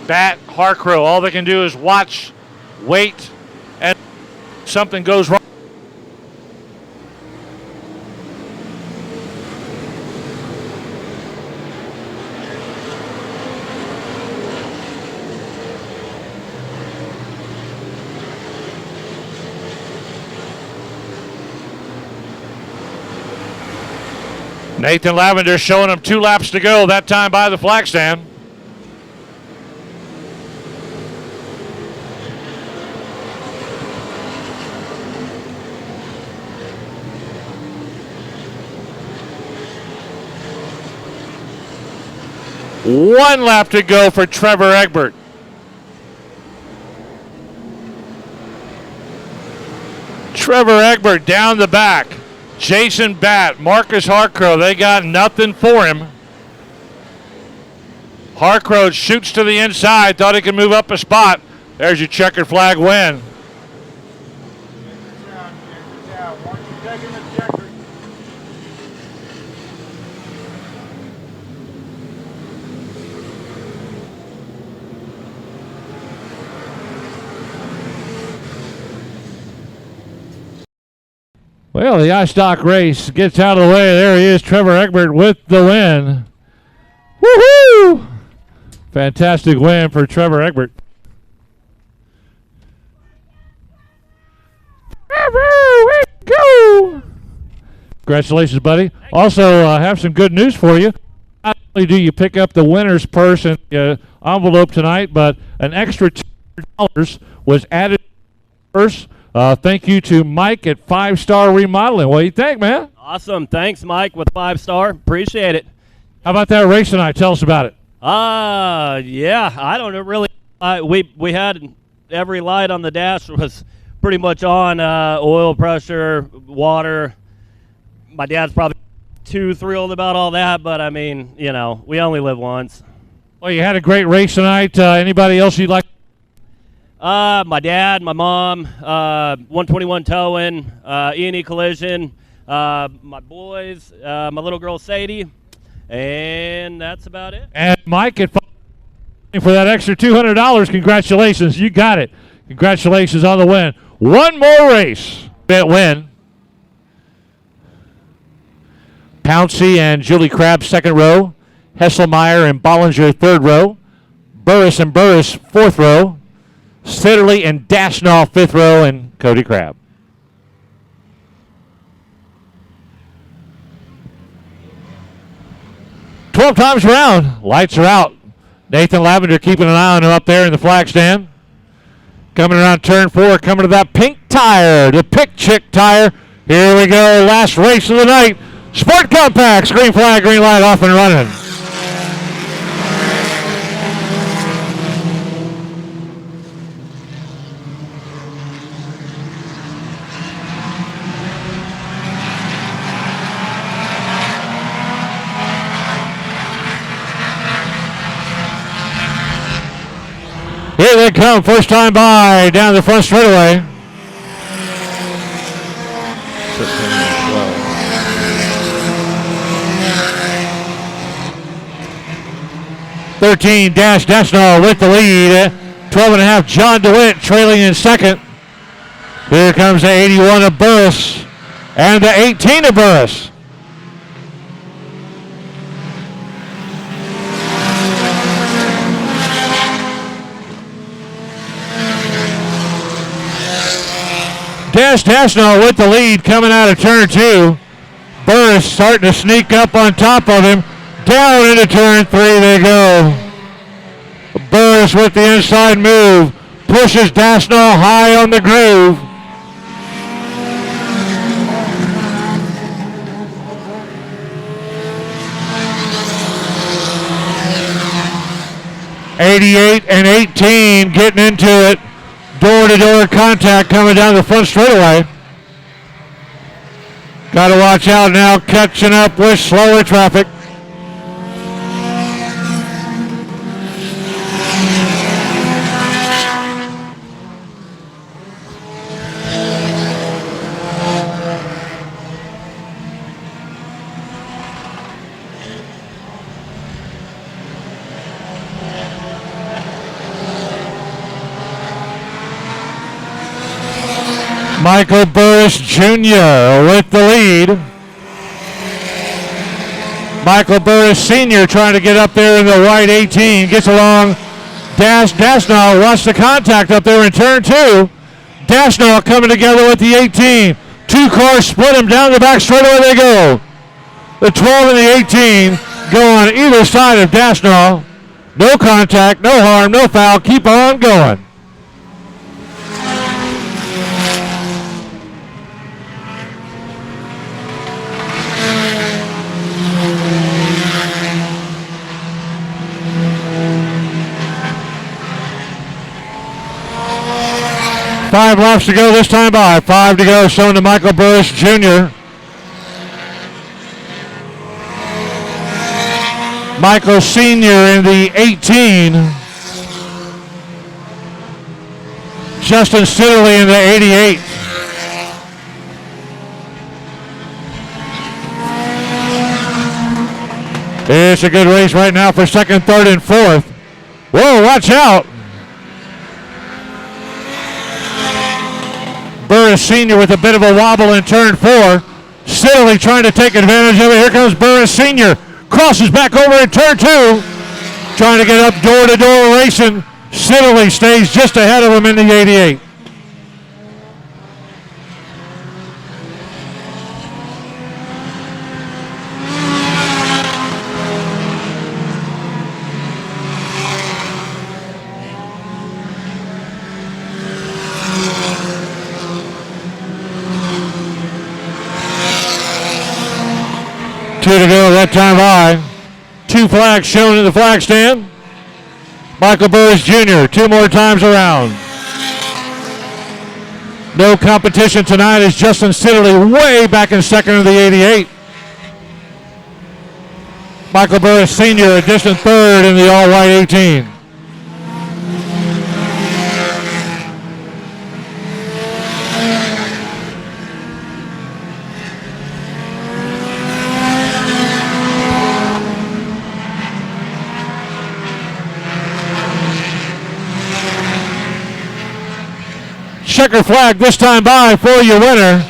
Batt, Harcrow, all they can do is watch, wait, and something goes wrong. Nathan Lavender showing them 2 laps to go that time by the flag stand. 1 lap to go for Trevor Egbert. Trevor Egbert down the back. Jason Batt, Marcus Harcrow, they got nothing for him. Harcrow shoots to the inside, thought he could move up a spot. There's your checkered flag win. Well, the iStock race gets out of the way. There he is, Trevor Egbert with the win. Woohoo! Fantastic win for Trevor Egbert. Way to go! Congratulations, buddy. Also, have some good news for you. Not only do you pick up the winner's purse and envelope tonight, but an extra $200 was added to the purse. Thank you to Mike at 5 Star Remodeling. What do you think, man? Awesome. Thanks, Mike, with 5 Star. Appreciate it. How about that race tonight? Tell us about it. Yeah, I don't know really. We had every light on the dash was pretty much on, oil pressure, water. My dad's probably too thrilled about all that, but I mean, you know, we only live once. Well, you had a great race tonight. Anybody else you'd like? My dad, my mom, 121 Towing, E&E Collision, my boys, my little girl Sadie, and that's about it. And Mike at for that extra $200. Congratulations, you got it. Congratulations on the win. One more race. Bet win. Pouncey and Julie Crabb, 2nd row. Hesselmeyer and Bollinger, 3rd row. Burris and Burris, 4th row. Sitterly and Dashnall, 5th row, and Cody Crabb. "12 times around. Lights are out. Nathan Lavender keeping an eye on him up there in the flag stand. Coming around turn 4, coming to that pink tire, the Pick Chick tire. Here we go, last race of the night. Sport Compacts, green flag, green light, off and running. Here they come, first time by, down the front straightaway. 13 Dash Dashnall with the lead. 12.5 John DeWitt trailing in 2nd. Here comes the 81 of Burris and the 18 of Burris. Dash Dashnall with the lead coming out of turn 2. Burris starting to sneak up on top of him. Down into turn 3 they go. Burris with the inside move. Pushes Dashnall high on the groove. '88 and 18 getting into it. Door-to-door contact coming down the front straightaway. Got to watch out now, catching up with slower traffic. Michael Burris Jr. with the lead. Michael Burris Sr. trying to get up there in the white 18. Gets along. Dashnall wants the contact up there in turn 2. Dashnall coming together with the 18. 2 cars split him down the back straightaway they go. The 12 and the 18 go on either side of Dashnall. No contact, no harm, no foul. Keep on going. 5 laps to go this time by. 5 to go, shown to Michael Burris Jr. Michael Sr. in the 18. Justin Siddeley in the 88. It's a good race right now for second, third, and fourth. Whoa, watch out. Burris Sr. with a bit of a wobble in turn 4. Siddeley trying to take advantage of it. Here comes Burris Sr. Crosses back over in turn 2. Trying to get up door-to-door racing. Siddeley stays just ahead of him in the 88. Two to go that time by. 2 flags shown in the flag stand. Michael Burris Jr. 2 more times around. No competition tonight as Justin Siddeley way back in second of the 88. Michael Burris Sr. a distant third in the all-white 18. Checker flag this time by for your winner.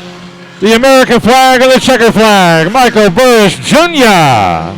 The American flag and the checker flag, Michael Burris Jr.